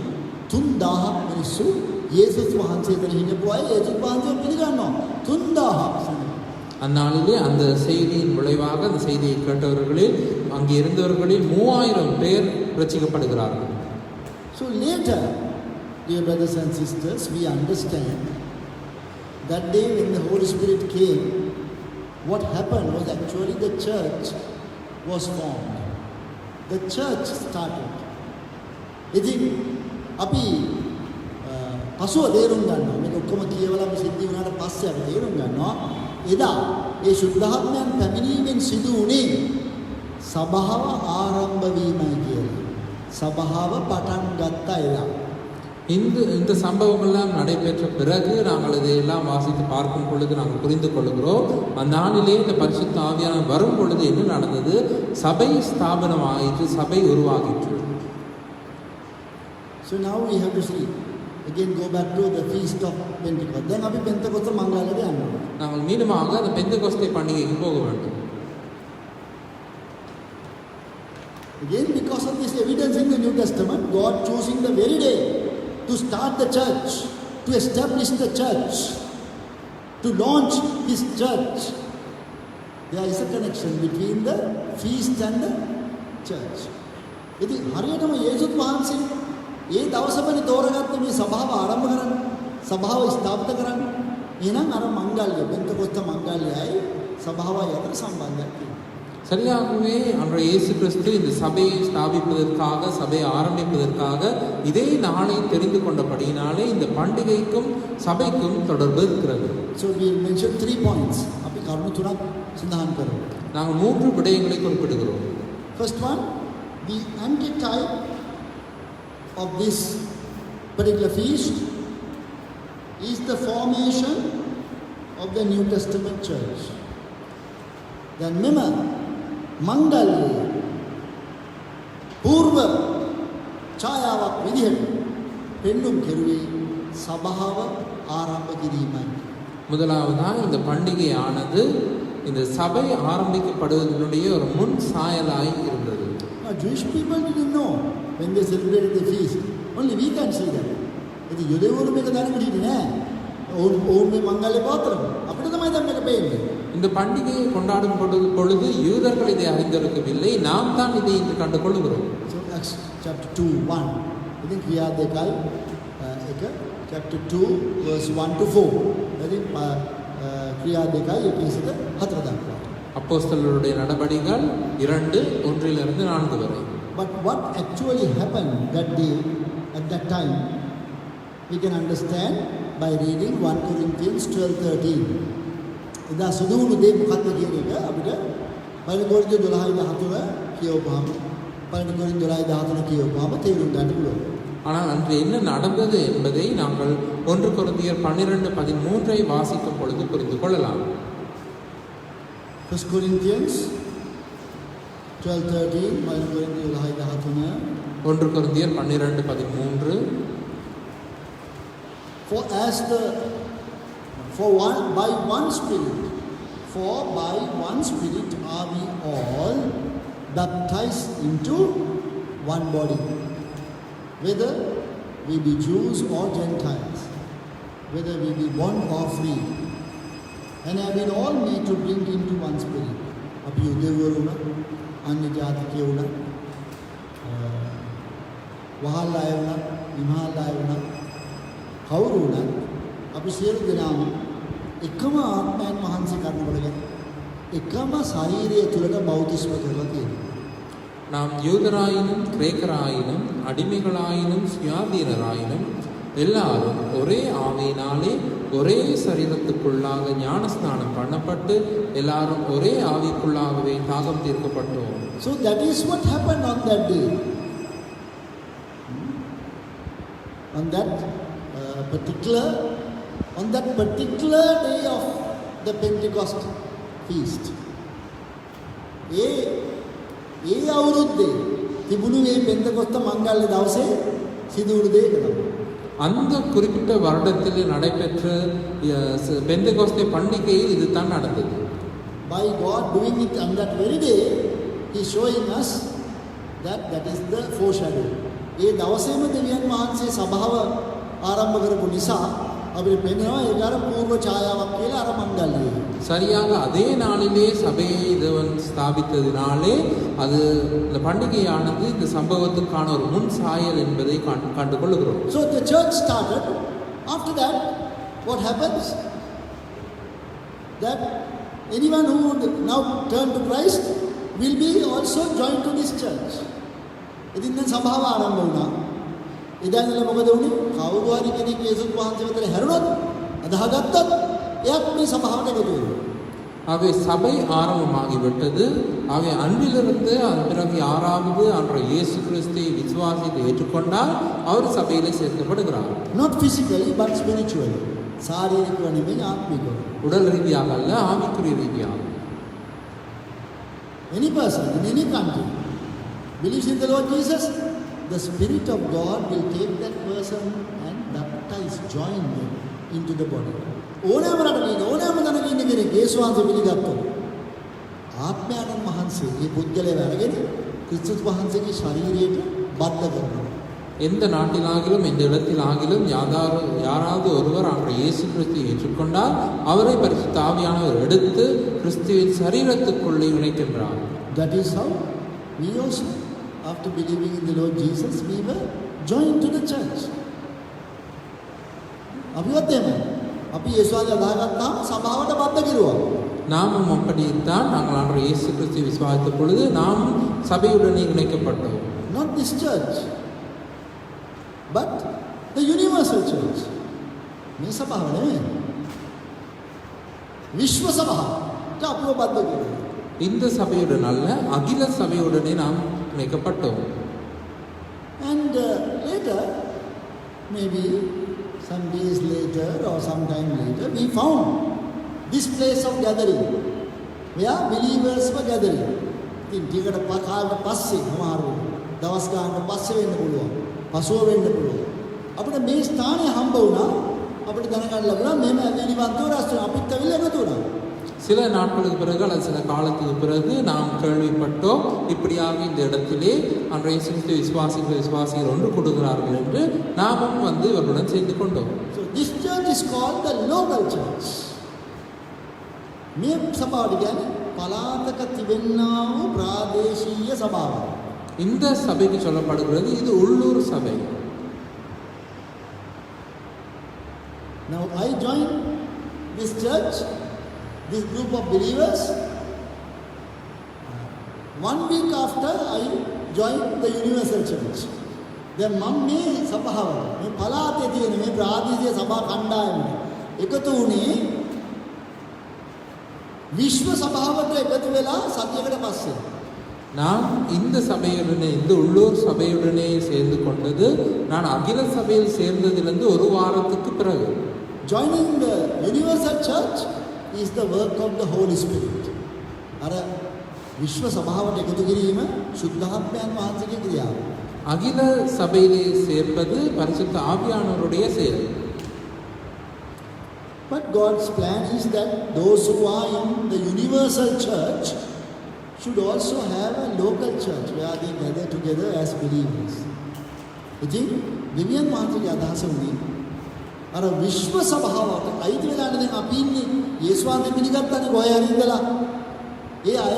3,000 මිනිස්සු යේසුස් වහන්සේ එතන හිටපු අය යේසුස් වහන්සේව පිළිගන්නවා. 3,000. அந்நாளிலே அந்த செய்தியின் விளைவாக அந்த செய்தியை கேட்டவர்களில் அங்கே இருந்தவர்களில் 3,000 பேர் ரட்சிக்கப்படுகிறார்கள். So later, dear brothers and sisters, we understand that day when the Holy Spirit came, what happened was actually the church was formed. The church started. ඉතින් අපි පසුව තේරුම් ගන්නවා මේක ඔක්කොම කියවලා සිද්ධි වුණාට පස්සේ අපි තේරුම් ගන්නවා එදා ඒ සුද්ධාත්මයන් පැමිණීමෙන් සිදු වුණේ සභාව ආරම්භ වීමයි කියලා. සභාව පටන් ගත්ත එදා. இந்த சம்பவங்கள்லாம் நடைபெற்ற பிறகு நாங்கள் இதையெல்லாம் வாசித்து பார்க்கும் பொழுது நாங்கள் புரிந்து கொள்கிறோம். அந்நாளிலே இந்த பரிசுத்த ஆவியானவர் வரும் பொழுது என்ன நடந்தது? சபை ஸ்தாபனமாயிற்று, சபை உருவாகிற்று. So now we have to see again, go back to the feast of Pentecost. Then අපි පෙන්තකොස්ත මංගල්‍යයට යනවා. நாங்கள் மீண்டுமாக அந்த பெந்தெகோஸ்தே பண்டிகைக்கு போக வேண்டும். Again, because of this evidence in the New Testament, God choosing the very day to start the church, to establish the church, to launch His church. There is a connection between the feast and the church. ඉතින් හරියටම යේසුස් වහන්සේ ඒ දවසපනේ තෝරගත්ත මේ සභාව ආරම්භ කරන්න, සභාව ස්ථාපිත කරන්න. එහෙනම් අර මංගල්‍ය, පෙන්තකොස්ත මංගල්‍යයයි සභාවයි අතර සම්බන්ධයක් තියෙනවා. சரியாகவே அன்றைய இயேசு கிறிஸ்து இந்த சபையை ஸ்தாபிப்பதற்காக, சபையை ஆரம்பிப்பதற்காக இதே நாளை தெரிந்து கொண்டபடியினாலே இந்த பண்டிகைக்கும் சபைக்கும் தொடர்பு இருக்கிறது. So we mentioned 3 points. අපි කරුණු තුනක් සඳහන් කරමු. நாங்கள் 3 விடயங்களை குறிப்பிடுகிறோம். First one, the antitype of this particular feast is the formation of the New Testament church. Then remember, මංගල්‍ය పూర్ව ඡායාවක් විදිහට පෙන්눔 කෙරුවේ සභාව ආරම්භ කිරීමයි. முதலாவதாக இந்த பண்டிகையானது இந்த சபை ஆரம்பிக்கப்படுவதனுடைய ஒரு முன் சாயலாய் இருந்தது. Now Jewish people didn't know when they celebrated the feast. Only we can see that. ඉතින් යුදෙවරු මේක දැනගෙන හිටියේ නෑ. ඕන් මේ මංගල්‍ය පාත්‍රම අපිට තමයි දැන් මේක පේන්නේ. இந்த பண்டிகையை கொண்டாடும் பொழுது யூதர்கள் இதை அறிந்திருக்கவில்லை, நாம் தான் இதை இன்று கண்டு கொள்கிறோம். So Acts chapter 2:1. ඉතින් ක්‍රියා දෙකයි එක chapter 2 verse 1 to 4. ඉතින් ක්‍රියා දෙකයි 1-4 දක්වා. அப்போஸ்தலருடைய நடபடிகள் 2:1 4 வரை. But what actually happened that day at that time we can understand by reading 1 Corinthians 12:13. එදා සිදු වුණු දේ මොකක්ද කියන එක අපිට පළවෙනි කොරින්තිය 12:14 කියවපුවාම පළවෙනි කොරින්තිය 12:14 කියවපුවාම තේරුම් ගන්න පුළුවන්. ஆனால் அன்று என்ன நடந்தது என்பதை நாங்கள் 1 கொரிந்தியர் 12:13 வாசிக்கும் பொழுது புரிந்து கொள்ளலாம். 1 Corinthians 12:13 பළවෙනி කොරින්තිය 12:14 1 கொரிந்தியர் 12:13 For by one Spirit are we all baptized into one body, whether we be Jews or Gentiles, whether we be bond or free, and have been all made to drink into one Spirit. අපි යුදෙවරු වුණා, අන්‍ය ජාතිකයෝ වුණා, වහල් අය වුණා, විමහල් අය වුණා, කවුරු වුණා අපි සියලු දෙනාම එකම ආත්මයන් වහන්සේ කරනකොට එකම ශරීරය තුළට බෞතිස්ම කරලා තියෙනවා. நாம் யூதராயினும் கிரேக்கராயினும் அடிமைகளாயினும் சுயாதீனராயினும் எல்லாரும் ஒரே ஆவியினாலே ஒரே சரீரத்துக்குள்ளாக ஞானஸ்நானம் பண்ணப்பட்டு எல்லாரும் ஒரே ஆவிக்குள்ளாகவே தாகம் தீர்க்கப்பட்டோம். So that is what happened on that day. On that particular day of the Pentecost feast. ඒ අවුරුද්දේ තිබුණු මේ පෙන්තකොස්ත මංගල්‍ය දවසේ සිදු වුණු දේ තමයි. அந்த குறிப்பிட்ட வருடத்தில் நடைபெற்ற பெந்தெகோஸ்தே பண்டிகையில் இது தான் நடந்தது. By God doing it on that very day, He is showing us that is the foreshadow. ඒ දවසේම දෙවියන් වහන්සේ සභාව ආරම්භ කරපු නිසා අපිට පේනවා ඒක අර పూర్ව ඡායාවක් කියලා අර මංගල්‍යය. சரியாக அதே நாளிலே சபையை தேவன் ஸ்தாபித்ததினாலே அது இந்த பண்டிகையானது இந்த சம்பவத்துக்கான ஒரு முன் சாயல் என்பதை கண்டு கொள்கிறோம். So the church started. After that, what happens? That anyone who would now turn to Christ will be also joined to this church. ඉතින් දැන් සභාව ආරම්භ වුණා. එදා ඉඳලා මොකද වුනේ? කවුරු හරි කෙනෙක් යේසුස් වහන්සේ වෙතට හැරුණොත් අදහගත්තොත් එයාත් මේ සභාවට එකතු වෙනවා. அவை சபை ஆரம்பமாகிவிட்டது. அவை அன்பிலிருந்து அதன் பிறகு யாராவது அன்ற இயேசு கிறிஸ்துவை விசுவாசித்து ஏற்றுக்கொண்டால் அவர் சபையிலே சேர்க்கப்படுகிறார். Not physically but spiritually. சாரீரிக නෙමෙයි ආත්මිකව. உடல் ரீதியாக அல்ல, ஆவிக்குரிய ரீதியாக. Any person in any country believes in the Lord Jesus, the Spirit of God will take that person and baptize, join them into the body. ඕනෑම රටක ඕනෑම තැනක ඉන්න කෙනෙක් යේසුස් වහන්සේ පිළිගත්තොත් ආත්මයන් වහන්සේ මේ පුද්ගලයා අරගෙන ක්‍රිස්තුස් වහන්සේගේ ශරීරයට බද්ධ කරනවා. எந்த நாட்டிலாகிலும் எந்த இடத்திலாகிலும் யாராவது ஒருவர் அன்று இயேசு கிறிஸ்துவை ஏற்றுக்கொண்டால் அவரை பரிசுத்த ஆவியானவர் எடுத்து கிறிஸ்துவின் சரீரத்துக்குள்ளே இணைக்கின்றார். That is how we also, after believing in the Lord Jesus, we were joined to the church. අපි යේසුස් අදාගත්තාම සභාවට බද්ධ කිරුවා. நாமும் அப்படித்தான் நாங்கள் அன்று இயேசு கிறிஸ்துவை விசுவாசித்த பொழுது நாம் சபையுடனே இணைக்கப்பட்டோம். Not this church, but the universal church. මේ සභාව නෙමෙයි. විශ්ව සභාව. අපිව බද්ධ කිරුවා. இந்த சபையுடன் அல்ல, அகில சபையுடனே நாம் இணைக்கப்பட்டோம். And later, maybe some days later or some time later, we found this place of gathering where believers were gathering. ඉතින් ටිකට කාලෙකට පස්සේ සමහරව දවස් ගානකට පස්සේ වෙන්න පුළුවන්. පසුව වෙන්න පුළුවන්. අපිට මේ ස්ථානය හම්බ වුණා. අපිට දැනගන්න ලැබුණා මේම ඇවිලිවන්තව රාष्ट्र අපිත් ඇවිල්ලා එකතු වුණා. சில நாட்களுக்கு பிறகு அல்லது சில காலத்துக்கு பிறகு நாம் கேள்விப்பட்டோம் இப்படியாக இந்த இடத்திலே அன்றைய விசுவாசிகள் ஒன்று கொடுக்கிறார்கள் என்று நாமும் வந்து இவர்களுடன் சேர்ந்து கொண்டோம். So this church is called the local church. මේ සභාවට කියන්නේ පලාතක තිබෙනා වූ ප්‍රාදේශීය සභාව. இந்த சபைக்கு சொல்லப்படுகிறது இது உள்ளூர் சபை. Now I joined this church, this group of believers. 1 week after I joined the universal church. Then මම මේ සභාවට මේ පලාතේ තියෙන මේ ප්‍රාදේශීය සභා කණ්ඩායමට එකතු වුණේ විශ්ව සභාවට එකතු වෙලා සතියකට පස්සේ. நான் இந்த சபையுடனே இந்த உள்ளூர் சபையுடனே சேர்ந்து கொண்டது நான் அகில சபையில் சேர்ந்ததிலிருந்து ஒரு வாரத்துக்கு பிறகு. Joining the universal church is the work of the Holy Spirit. අර විශ්ව සභාවට එකතු කිරීම සුද්ධාත්මයන් වහන්සේගේ ක්‍රියාව. அகில சபையிலே சேர்ப்பது பரிசுத்த ஆவியானவருடைய செயல். But God's plan is that those who are in the universal church should also have a local church where they gather together as believers. ඉතින් දෙවියන් වහන්සේගේ අදහස වුණේ අර විශ්ව සභාවට අයිති වෙලානේ දැන් අපි ඉන්නේ යේසුස් වහන්සේ පිළිගත්තානේ කොහේ හරි ඉඳලා. ඒ අය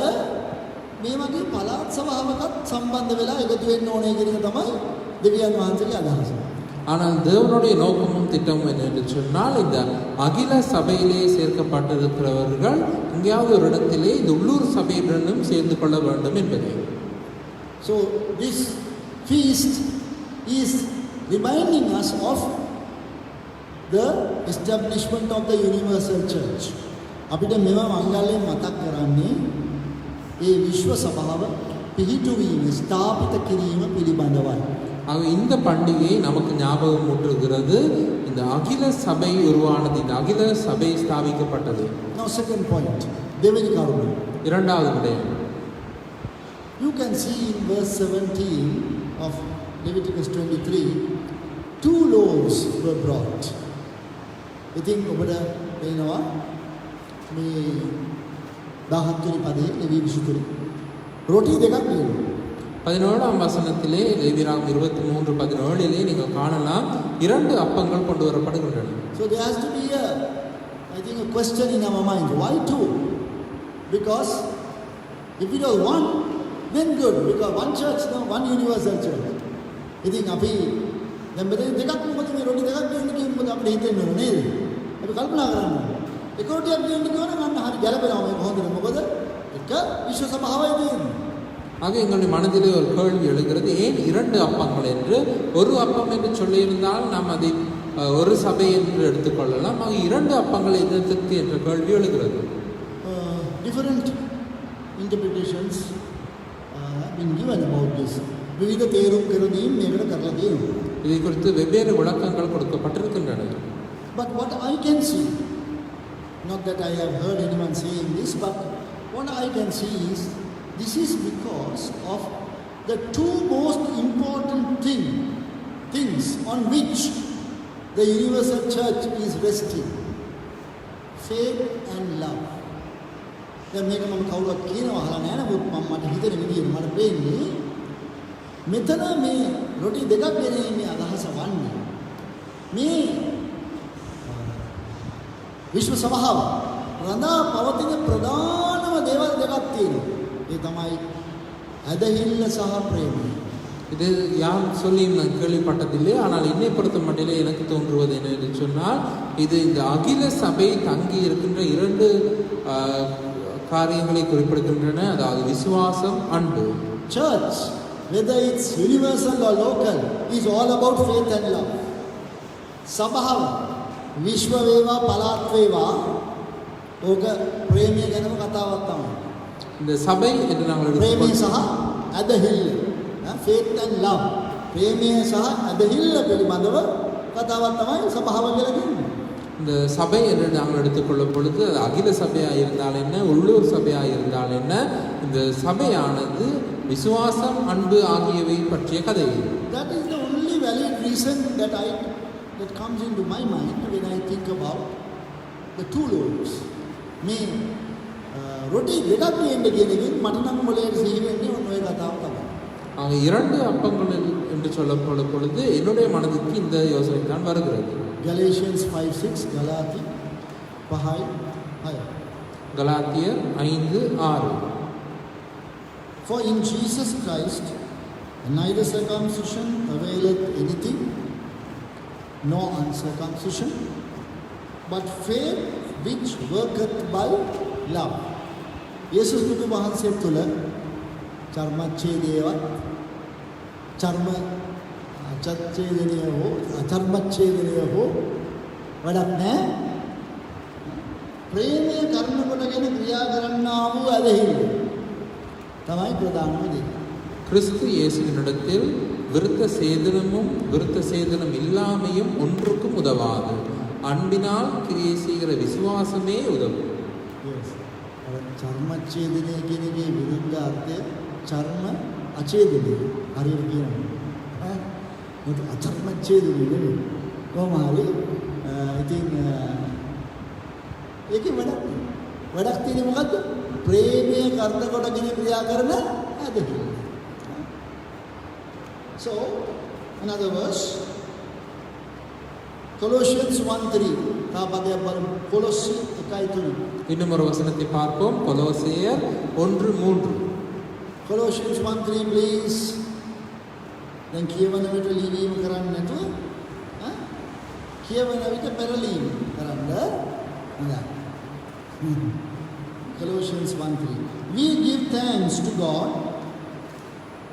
මේ වගේ පළාත් සභාවකට සම්බන්ධ වෙලා එකතු වෙන්න ඕනේ කියන එක තමයි දෙවියන් වහන්සේගේ අදහස. ஆனால் தேவனுடைய நோக்கமும் திட்டமும் என்னென்று சொன்னால் இந்த அகில சபையிலே சேர்க்கப்பட்டிருக்கிறவர்கள் எங்கேயாவது ஒரு இடத்திலே இந்த உள்ளூர் சபையுடனும் சேர்ந்து கொள்ள வேண்டும் என்பதே. So this feast is reminding us of the establishment of the universal church. අපිට මෙව මංගල්‍යයෙන් මතක් කරන්නේ ඒ විශ්ව සභාව පිහිටුවීම ස්ථාපිත කිරීම පිළිබඳවයි. ஆக இந்த பண்டிகை நமக்கு ஞாபகம் ஊட்டுகிறது இந்த அகில சபை உருவானது, இந்த அகில சபை ஸ்தாபிக்கப்பட்டது. Now second point, දෙවෙනි කරුණ. இரண்டாவது விடயம், You can see in verse 17 of Leviticus 23, 2 loaves were brought. ඉතින් ඔබට පේනවා මේ 17 වෙනි පදයේ ලෙවි 23 රොටි දෙකක් තියෙනවා. 17ஆம் வசனத்திலே லேவியராகமம் 23:17 நீங்கள் காணலாம், 2 அப்பங்கள் கொண்டு வரப்படுகின்றன. So there has to be a question in our mind. Why 2? Because if it was 1, then good. Because one church, no, one universal church. ඉතින් අපි දැන් මෙතන දෙකක් මොකද මේ රොටි දෙකක් දෙන්න කියන්නේ මොකද අපිට හිතෙන්නේ නේද? අපි කල්පනා කරන්නේ. එක රොටියක් දෙන්න කියනවා නම් අන්න හරි ගැලපෙනවා මේ කොහොමද? මොකද එක විශ්ව සභාවයි දෙන්නේ. ஆக எங்களுடைய மனதிலே ஒரு கேள்வி எழுகிறது, ஏன் 2 அப்பங்கள் என்று? ஒரு அப்பம் என்று சொல்லியிருந்தால் நாம் அதை ஒரு சபை என்று எடுத்துக்கொள்ளலாம். ஆக 2 அப்பங்கள் எதற்கு என்ற கேள்வி எழுகிறது. Different interpretations have been given about this. විවිධ තේරුම් කරදීම් මේකට කරලා තියෙනවා. இதை குறித்து வெவ்வேறு விளக்கங்கள் கொடுக்கப்பட்டிருக்கின்றன. But what I can see, not that I have heard anyone saying this, but what I can see is this is because of the 2 most important things on which the universal church is resting: faith and love. දැන් මේක මම කවුරුත් කියනවා අහලා නැහැ, නමුත් මට හිතෙන විදිහට මට පේන්නේ මෙතන මේ රොටි දෙකක් ගෙනීමේ අදහස වන්නේ මේ විශ්ව සභාව රඳා පවතින ප්‍රධානම දේවල් දෙකක් තියෙනවා. ඒ තමයි ඇදහිල්ල සහ ප්‍රේමය. இது யார் சொல்லியும் நான் கேள்விப்பட்டதில்லை, ஆனால் என்னை பொறுத்த மட்டிலே எனக்கு தோன்றுவது என்ன என்று சொன்னால், இது இந்த அகில சபை தங்கி இருக்கின்ற 2 காரியங்களை குறிப்பிடுகின்றன. அதாவது விசுவாசம், அன்பு. Church, whether it's universal or local, is all about faith and love. සභාව විශ්ව වේවා පළාත් වේවා ඕක ප්‍රේමය ගැනම කතාවක් තමයි. இந்த சபை என்று நாங்கள் ප්‍රේමය සහ ඇදහිල්ල, faith and love, ප්‍රේමය සහ ඇදහිල්ල පිළිබඳව කතාවක් තමයි සභාව කියලා කියන්නේ. இந்த சபை என்று நாங்கள் எடுத்துக்கொள்ளும் பொழுது அது அகில சபையாக இருந்தால் என்ன, உள்ளூர் சபையாக இருந்தால் என்ன, இந்த சபையானது விசுவாசம், அன்பு ஆகியவை பற்றிய கதை. That is the only valid reason that comes into my mind when I think about the 2 loaves. මේ රොටි දෙකක් දෙන්න කියන එකෙන් මට නම් මොලේට සිහි වෙන්නේ ඔන්න ඔය කතාව තමයි. ஆக 2 அப்பங்கள் என்று சொல்லப்படும் பொழுது என்னுடைய மனதிற்கு இந்த யோசனை தான் வருகிறது. Galatians 5:6, Galati 5:6. கலாத்தியர் 5:6. For in Jesus Christ neither circumcision availeth anything, nor uncircumcision, but faith which worketh by love. යේසුස් ක්‍රිස්තුස් වහන්සේ තුළ චර්මච්ඡේදයවත් චර්මච්ඡේදනය හෝ වැඩක් නැහැ. ප්‍රේමය කර්ම කොටගෙන ක්‍රියා කරන්නා වූ ඇදහිල්ල තමයි ප්‍රධානම දේ. கிறிஸ்து இயேசுவினிடத்தில் விருத்த சேதனமும் விருத்த சேதனம் இல்லாமையும் ஒன்றுக்கும் உதவாது. அன்பினால் கிரியை செய்கிற விசுவாசமே உதவும். චර්මච්ඡේදනය කියන එකේ විරුද්ධ අර්ථය චර්ම අචේදනය. හරියට කියනවා. ඒක අචර්මච්ඡේදනය නෙවෙයි. කොහොම හරි ඉතින් ඒකේ වැඩක් තියෙන්නේ මොකද්ද? ප්‍රේමය කර්ම කොටගෙන ක්‍රියා කරන ඇදහිල්ල. So, another verse, Colossians 1:3. தாபதයක් බලමු. කොලොස්සි 1:3. இன்னும் ஒரு வசனத்தை பார்ப்போம். கொலோசியர் 1:3. Colossians 1:3 please. දැන් කියවන විට ලිවීම කරන්නේ නැතුව කියවන විට පෙරලීම කරන්න. හොඳයි. Colossians 1:3. We give thanks to God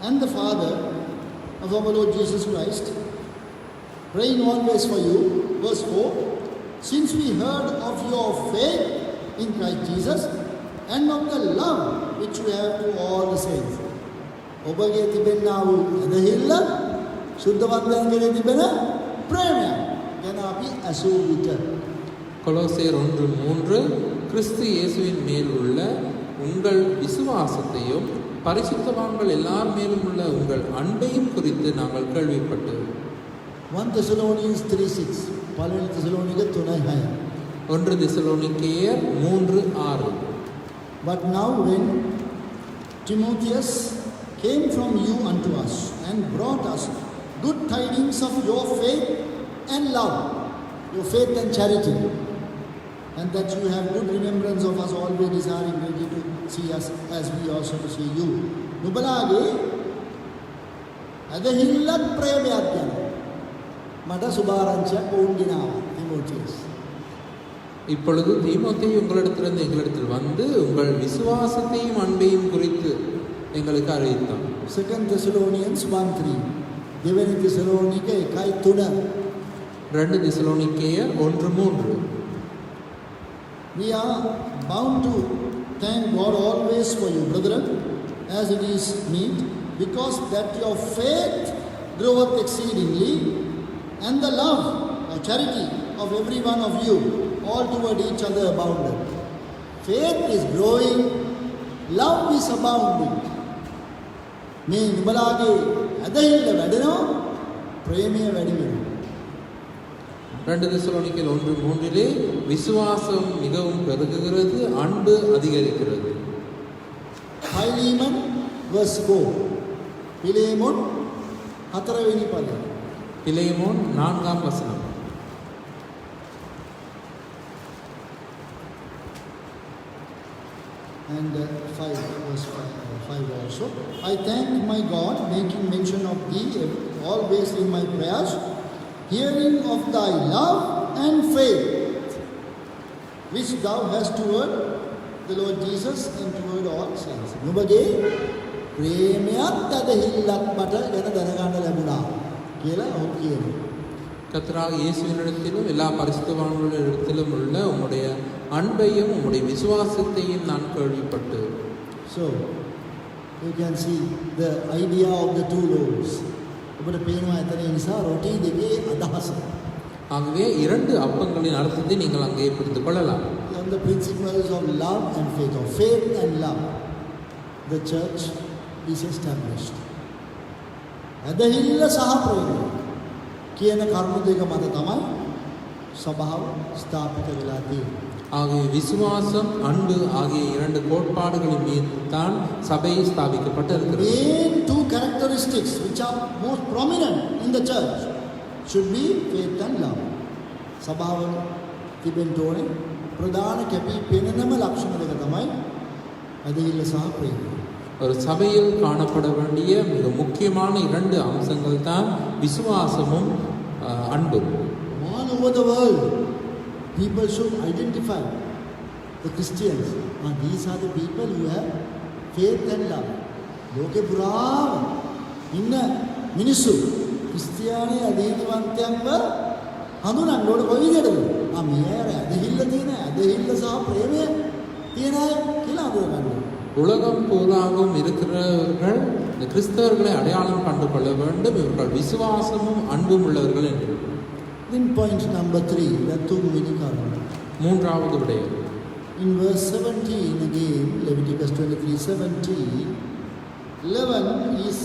and the Father of our Lord Jesus Christ, praying always for you. Verse 4, since we heard of your faith in Christ Jesus and of the love which you have to all the saints. ඔබගේ තිබෙනා වූ ඇදහිල්ල සුද්ධවන්තයන් කෙරෙහි තිබෙන ප්‍රේමය ගැන අපි ඇසූ විට கொலோசியர் 1:3 கிறிஸ்து இயேசுவின் மேல் உள்ள உங்கள் விசுவாசத்தையும் பரிசுத்தவான்கள் எல்லார் மேலும் உள்ள உங்கள் அன்பையும் குறித்து நாங்கள் கேள்விப்பட்டு 1 Thessalonians 3:6 பழைய தெசலோனிக 3:6 1 தெசலோனிக்கேயர் 3:6 But now when Timotheus came from you unto us and brought us good tidings of your faith and love, your faith and charity, and that you have good remembrance of us, always desiring ready to see us as we also to see you. නුඹලාගේ අදහිල්ලත් ප්‍රේමයක් ගැන මට සුභාරංචියක් වුන් ගෙනාවා තිමෝතියස්. இப்பொழுது தீமோத்தேயு உங்களிடத்திலிருந்து எங்களிடத்தில் வந்து உங்கள் விசுவாசத்தையும் அன்பையும் குறித்து எங்களுக்கு அறிவித்தான். 2 Thessalonians 1:3 දෙවෙනි තෙසලෝනික 1:3 2 தெசலோனிக்கேயர் 1:3 We are bound to thank God always for you, brethren, as it is meet, because that your faith groweth exceedingly, and the love or charity of every one of you all toward each other abounded. Faith is growing, love is abounding. මේ නුඹලාගේ ඇදහිල්ල වැඩෙනවා, ප්‍රේමය වැඩි වෙනවා. 2 தெசலோனிக்கேயர் 1:3 விசுவாசம் மிகவும் பெருகுகிறது, அன்பு அதிகரிக்கிறது. Philemon verse 4 පිලේමොන් 4 වෙනි පදය. பிலேமோன் 4ஆம் வசனம். And 5 verse 5 also. I thank my God, making mention of thee always in my prayers, hearing of thy love and faith, which thou hast toward the Lord Jesus and toward all saints. නුඹගේ ප්‍රේමයත් අදහිල්ලත් මට ගැන දැනගන්න ලැබුණා කියලා ඔහු කියනවා. கர்த்தராக இயேசுவினிடத்திலும் எல்லா பரிசுத்தவான்களிடத்திலும் உள்ள உம்முடைய அன்பையும் உம்முடைய விசுவாசத்தையும் நான் கேள்விப்பட்டு. So you can see the idea of the two loaves. ඔබට පේනවා එතන නිසා රොටි දෙකේ අදහස. ஆகவே 2 அப்பங்களின் அர்த்தத்தை நீங்கள் அங்கே புரிந்து கொள்ளலாம். On the principles of love and faith, or faith and love, the church is established. අදහිල්ල සහ ප්‍රේමය කියන කරුණු දෙක මත තමයි සභාව ස්ථාපිත වෙලා තියෙන්නේ. ஆகிய விசுவாசம் அன்பு ஆகிய 2 கோட்பாடுகளின் மீது தான் சபை ஸ்தாபிக்கப்பட்டிருக்கிறது. Main two characteristics which are most prominent in the church should be faith and love. සභාව තිබෙන්න ඕනේ ප්‍රධාන කැපී පෙනෙනම ලක්ෂණ දෙක තමයි අදහිල්ල සහ ප්‍රේමය. ஒரு சபையில் காணப்பட வேண்டிய மிக முக்கியமான 2 அம்சங்கள் தான் விசுவாசமும் அன்பும். All over the world, people should identify the Christians. And these are the people who have faith and love. ලෝකේ පුරාම ඉන්න මිනිස්සු ක්‍රිස්තියානි අදහිල්ලවන්තයන්ව හඳුනන්න ඕන කොයි විදිහටද? මේ අය අදහිල්ල තියෙන අදහිල්ල සහ ප්‍රේමය තියෙන අය කියලා හඳුනගන්න. உலகம் பூராகவும் இருக்கிறவர்கள் இந்த கிறிஸ்தவர்களை அடையாளம் கண்டு கொள்ள வேண்டும். இவர்கள் விசுவாசமும் அன்பும் உள்ளவர்கள் என்று. Then point number 3, Lattumini Karana. மூன்றாவது விடயம். In verse 17 again, Leviticus 23:17, leaven is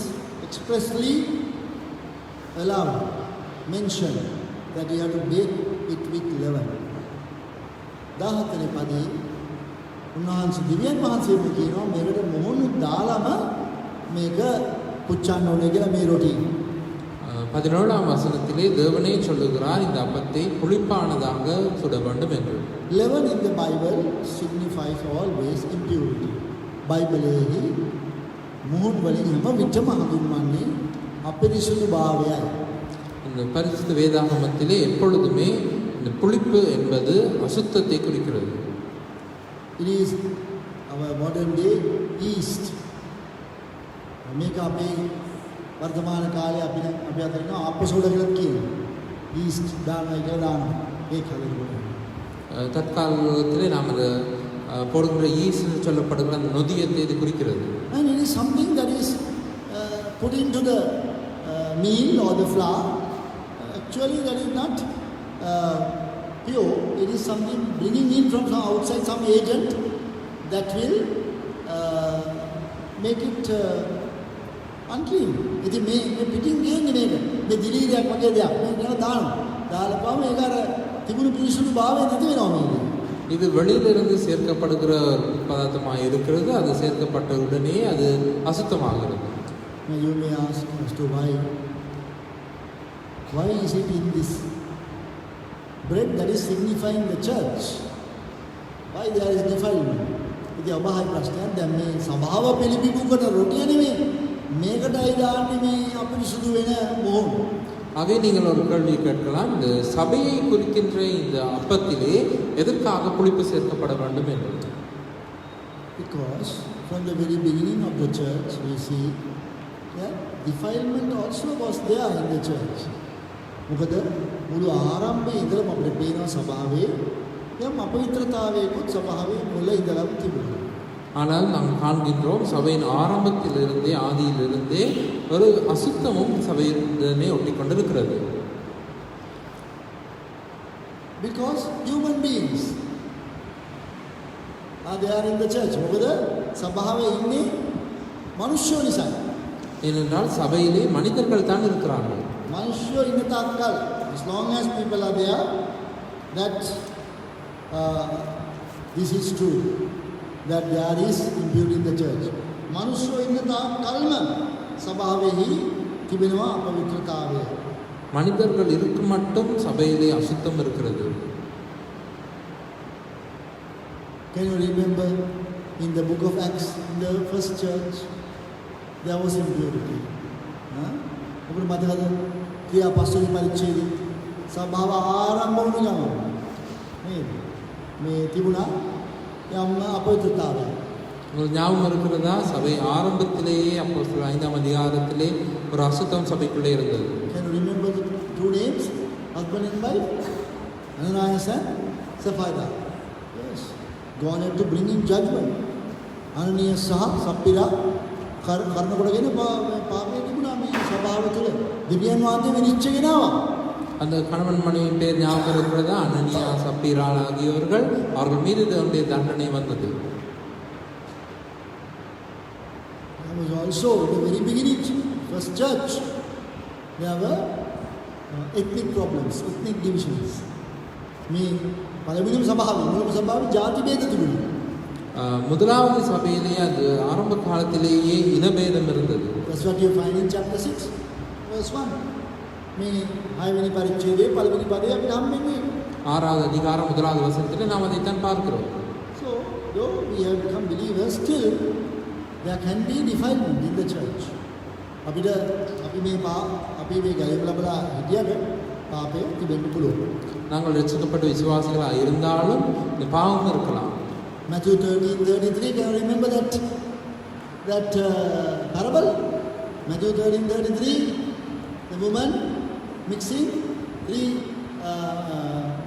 expressly allowed, mentioned that you have to bake it with leaven. 14 පදේ උන්වහන්සේ දිව්‍යන් වහන්සේට කියනවා මේකට මොහොනු දාලම මේක පුච්චන්න ඕනේ කියලා මේ රොටි. 17ஆம் வசனத்திலே தேவனே சொல்லுகிறார் இந்த அப்பத்தை புளிப்பானதாக சுட வேண்டும் என்று. Leaven in the Bible signifies always impurity. බයිබලයේහි මොහොන් වලින් හැම විටම හඳුන්වන්නේ අපිරිසුදු භාවයයි. இந்த பரிசுத்த வேதாகமத்திலே எப்பொழுதுமே இந்த புளிப்பு என்பது அசுத்தத்தை குறிக்கிறது. It is our modern day yeast. මේක අපේ වර්තමාන කාලේ අපි අතර ඉන්න ආපසෝඩ කියලා කියනවා. ඊස්ට් දානවා කියලා දානවා. ඒක හදන්න. தற்காலத்திலே நாம் அதை போடுகிற ஈஸ்ட்னு சொல்லப்படுகிற அந்த நொதியத்தை இது குறிக்கிறது. And it is something that is put into the meal or the flour. Actually that is not pure. It is something bringing in from some outside, some agent that will make it unclean. ඉතින් මේ පිටින් ගේන්නේ මේක. මේ දිලීරයක් වගේ දෙයක්. මේක නේද දානවා. දාලපුවම ඒක අර තිබුණු පිරිසුදු භාවය නැති වෙනවා මේක. இது வெளியிலிருந்து சேர்க்கப்படுகிற பதார்த்தமாக இருக்கிறது. அது சேர்க்கப்பட்ட உடனே அது அசுத்தமாகிறது. Now you may ask as to why is it in this bread that is signifying the church? Why there is defilement? ඉතින් ඔබ හයි ප්‍රශ්නයක් දැන් මේ සභාව පිළිබිඹු කරන රොටිය නෙමෙයි. මේකටයි දාන්නේ මේ අපිරිසුදු වෙන මොහොන. ஆகவே நீங்கள் ஒரு கேள்வி கேட்கலாம், இந்த சபையை குறிக்கின்ற இந்த அப்பத்திலே எதற்காக புளிப்பு சேர்க்கப்பட வேண்டும் என்று. Because from the very beginning of the church we see that defilement also was there in the church. මොකද මුළු ආරම්භයේ ඉඳලම අපිට පේනවා සභාවේ යම් අපවිත්‍රතාවයකුත් සභාවේ මුල ඉඳලම තිබුණා. ஆனால் நாம் காண்கின்றோம் சபையின் ஆரம்பத்திலிருந்தே ஆதியிலிருந்தே ஒரு அசுத்தமும் சபையுடனே ஒட்டி கொண்டிருக்கிறது. Because human beings are there in the church. මොකද සභාවේ ඉන්නේ මනුෂ්‍යෝ නිසා. ஏனென்றால் சபையிலே மனிதர்கள் தான் இருக்கிறார்கள். මනුෂ්‍යෝ ඉන්න තාක්කල් as long as people are there that this is true that there is impurity in the church. මනුෂ්‍යෝ ඉන්න තාක්කල්ම සභාවෙහි තිබෙනවා අපවිත්‍රතාවය. மனிதர்கள் இருக்கும் மட்டும் சபையிலே அசுத்தம் இருக்கிறது. Can you remember in the book of Acts, in the first church, there was impurity. ඔබට මතකද? ක්‍රියා පස්වෙනි පරිච්ඡේදයේ සභාව ආරම්භ වුණ ගමන් මේ තිබුණා යම් අපවිත්‍රතාවය. உங்களுக்கு ஞாபகம் இருக்கிறதா? சபை ஆரம்பத்திலேயே அப்போஸ்தலர் 5ஆம் அதிகாரத்திலே ஒரு அசுத்தம் சபைக்குள்ளே இருந்தது. Can you remember the two names, husband and wife? Ananias and Sapphira. Yes. God had to bring in judgment. Ananias සහ සප්පිරා කර්ණ කොටගෙන පාපේ තිබුණා මේ සභාව තුළ. දෙවියන් වහන්සේ විනිශ්චය ගෙනාවා. அந்த கணவன் மனைவியின் பேர் ஞாபகம் இருக்கிறதா? அனனியா சப்பீராள் ஆகியோர்கள், அவர்கள் மீது தேவனுடைய தண்டனை வந்தது. There was also the very beginning, first church, there were ethnic problems, ethnic divisions. මේ පළවෙනිම සභාවේ මුලම සභාවේ ಜಾති ભેද තිබුණා. முதலாவது சபையிலே அது ஆரம்ப காலத்திலேயே இனபேதம் இருந்தது. That's what you find in chapter 6 verse 1. මේ 6වෙනි පරිච්ඡේදයේ පළවෙනි පදේ අපිට හම්බෙන්නේ. 6வது அதிகாரம் 1வது வசனத்திலே நாம் அதைத்தான் பார்க்கிறோம். So though we have become believers, still there can be defilement in the church. අපිට අපි මේ ගැලවෙලා ලබලා හිටියට පාපය තිබෙන්න පුළුවන්. நாங்கள் ரட்சிக்கப்பட்ட விசுவாசிகளாக இருந்தாலும் இந்த பாவம் இருக்கலாம். Matthew 13:33, can you remember that parable? Matthew 13:33, the woman mixing 3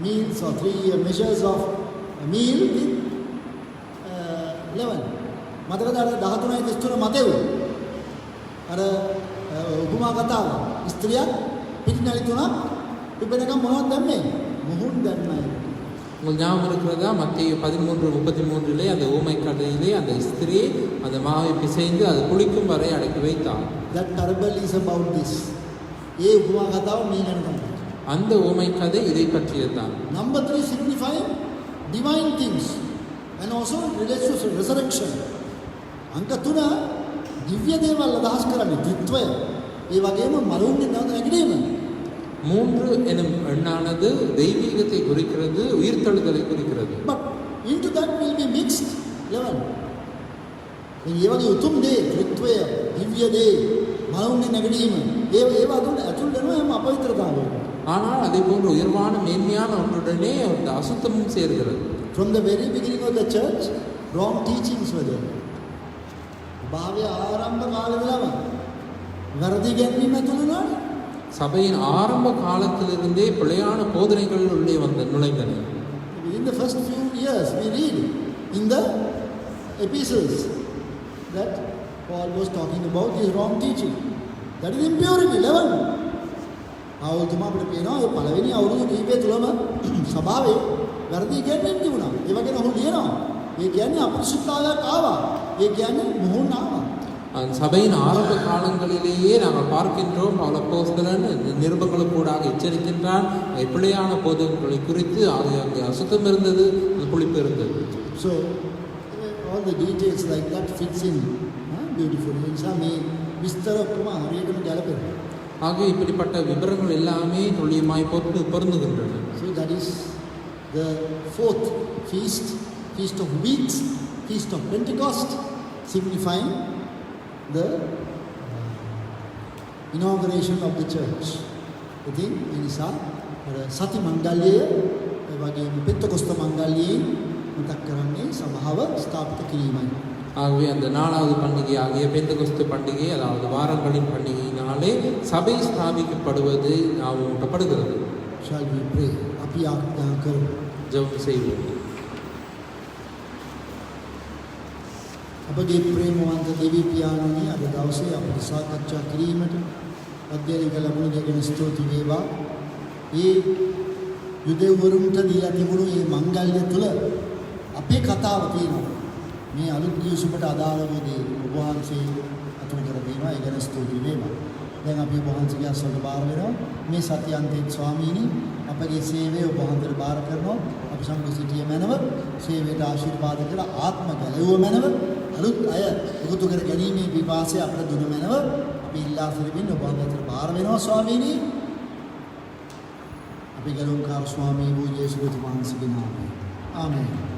meals or 3 measures of meal with leaven. මතකද අර 13:33 මතෙව් අර උපමා කතාව ස්ත්‍රියක් පිටිනලි තුනක් තිබෙනකම් මොනවද දැම්මේ? මුහුන් දැම්මයි. உங்களுக்கு ஞாபகம் இருக்கிறதா? மத்தேயு 13:33 அந்த ஊமை கதையிலே அந்த ஸ்திரீ அந்த மாவை பிசைந்து அது புளிக்கும் வரை அடக்கி வைத்தார். That parable is about this. ඒ උපමා කතාව මේ ගැන තමයි. அந்த ஊமை கதை இதை பற்றியதுதான். Number 3 signifying divine things and also relates to resurrection. අංක 3 දිව්‍ය දේවල් අදහස් කරන්නේ ත්‍රිත්වය. ඒ වගේම මරුන්ගේ නැගීම. 3 எனும் எண்ணானது தெய்வீகத்தை குறிக்கிறது, உயிர்த்தெழுதலை குறிக்கிறது. But into that will be mixed 11. මේ වගේ උතුම් දේ ත්‍රිත්වය, දිව්‍ය දේ, මරුන්ගේ නැගීම ඒවා දුන්න අතුල් වෙනවා හැම අපවිත්‍රතාවය. ஆனால் அதே போன்று உயர்வான மேன்மையான ஒன்றுடனே அந்த அசுத்தமும் சேர்கிறது. From the very beginning of the church, wrong teachings were there. සභාවේ ආරම්භ කාලේ ඉඳලම වැරදි ගැන්වීම ඇතුළුනානේ. சபையின் ஆரம்ப காலத்திலிருந்தே பிழையான போதனைகள் உள்ளே நுழைந்தன. In the first few years we read in the epistles that Paul was talking about his wrong teaching. That is impurity level. අවුරුදුම අපිට පේනවා ඒ පළවෙනි අවුරුදු කීපය තුලම සභාවේ වැරදි ගැන්වීම් තිබුණා. ඒ වගේ නහු ලියනවා. ඒ කියන්නේ අපරිශුද්ධතාවයක් ආවා. ඒ කියන්නේ මොහොන් ආවා. சபையின் ஆரம்ப காலங்களிலேயே நாங்கள் பார்க்கின்றோம் பவுல் அப்போஸ்தலன் நிருபங்களுக்கு கூட எச்சரிக்கின்றான் பிழையான போதகங்களை குறித்து அங்கே அசுத்தம் இருந்தது புளிப்பு இருந்தது. So all the details like that fits in beautifully. මේ විස්තර ඔක්කොම හරියටම ගැලපෙනවා. ஆகவே இப்படிப்பட்ட விவரங்கள் எல்லாமே துல்லியமாய் பொருந்துகின்றன. So that is the fourth feast, Feast of Weeks, Feast of Pentecost, signifying the inauguration of the church. ඉතින් ඒ නිසා අර සති මංගල්‍යය ඒ වගේම පෙන්තකොස්ත මංගල්‍යයෙන් මතක් කරන්නේ සභාව ස්ථාපිත කිරීමයි. ஆகவே அந்த 4வது பண்டிகையாகிய பெந்தகொஸ்து பண்டிகை அதாவது வாரங்களின் பண்டிகையினாலே சபை ஸ்தாபிக்கப்படுவது ஞாபகப்படுகிறது. Shall we pray? අපි ආඥා කරමු. ஜெபம் செய்வோம். අපගේ ප්‍රේමවන්ත දෙවි පියාණනි අද දවසේ අපිට සාකච්ඡා කිරීමට අධ්‍යයනය කළ ලැබුණ දේ ගැන ස්තුති වේවා. මේ යුදෙව්වරුන්ට දීලා තිබුණු මේ මංගල්‍ය තුල අපේ කතාව තියෙනවා. මේ අලුත් ගිවිසුමට අදාළ වූ දේ ඔබ වහන්සේ අතුරු කර දෙනවා. ඒ ගැන ස්තුති වේවා. දැන් අපි ඔබ වහන්සේගේ අස්වල බාර වෙනවා. මේ සත්‍යන්තයේ ස්වාමීනි අපගේ සේවය ඔබ වහන්සේට බාර කරනවා. අපි සමග සිටිය මැනව සේවයට ආශිර්වාද කළ ආත්ම ගැලවුව මැනව අලුත් අය එකතු කර ගැනීමේ විවාසය අපට දුන මැනව අපි ඉල්ලා සිටින්න ඔබ වහන්සේට බාර වෙනවා ස්වාමීනි. අපි ගලුම්කාර ස්වාමී වූ යේසුස් වහන්සේගේ නාමයෙන් ආමේන්.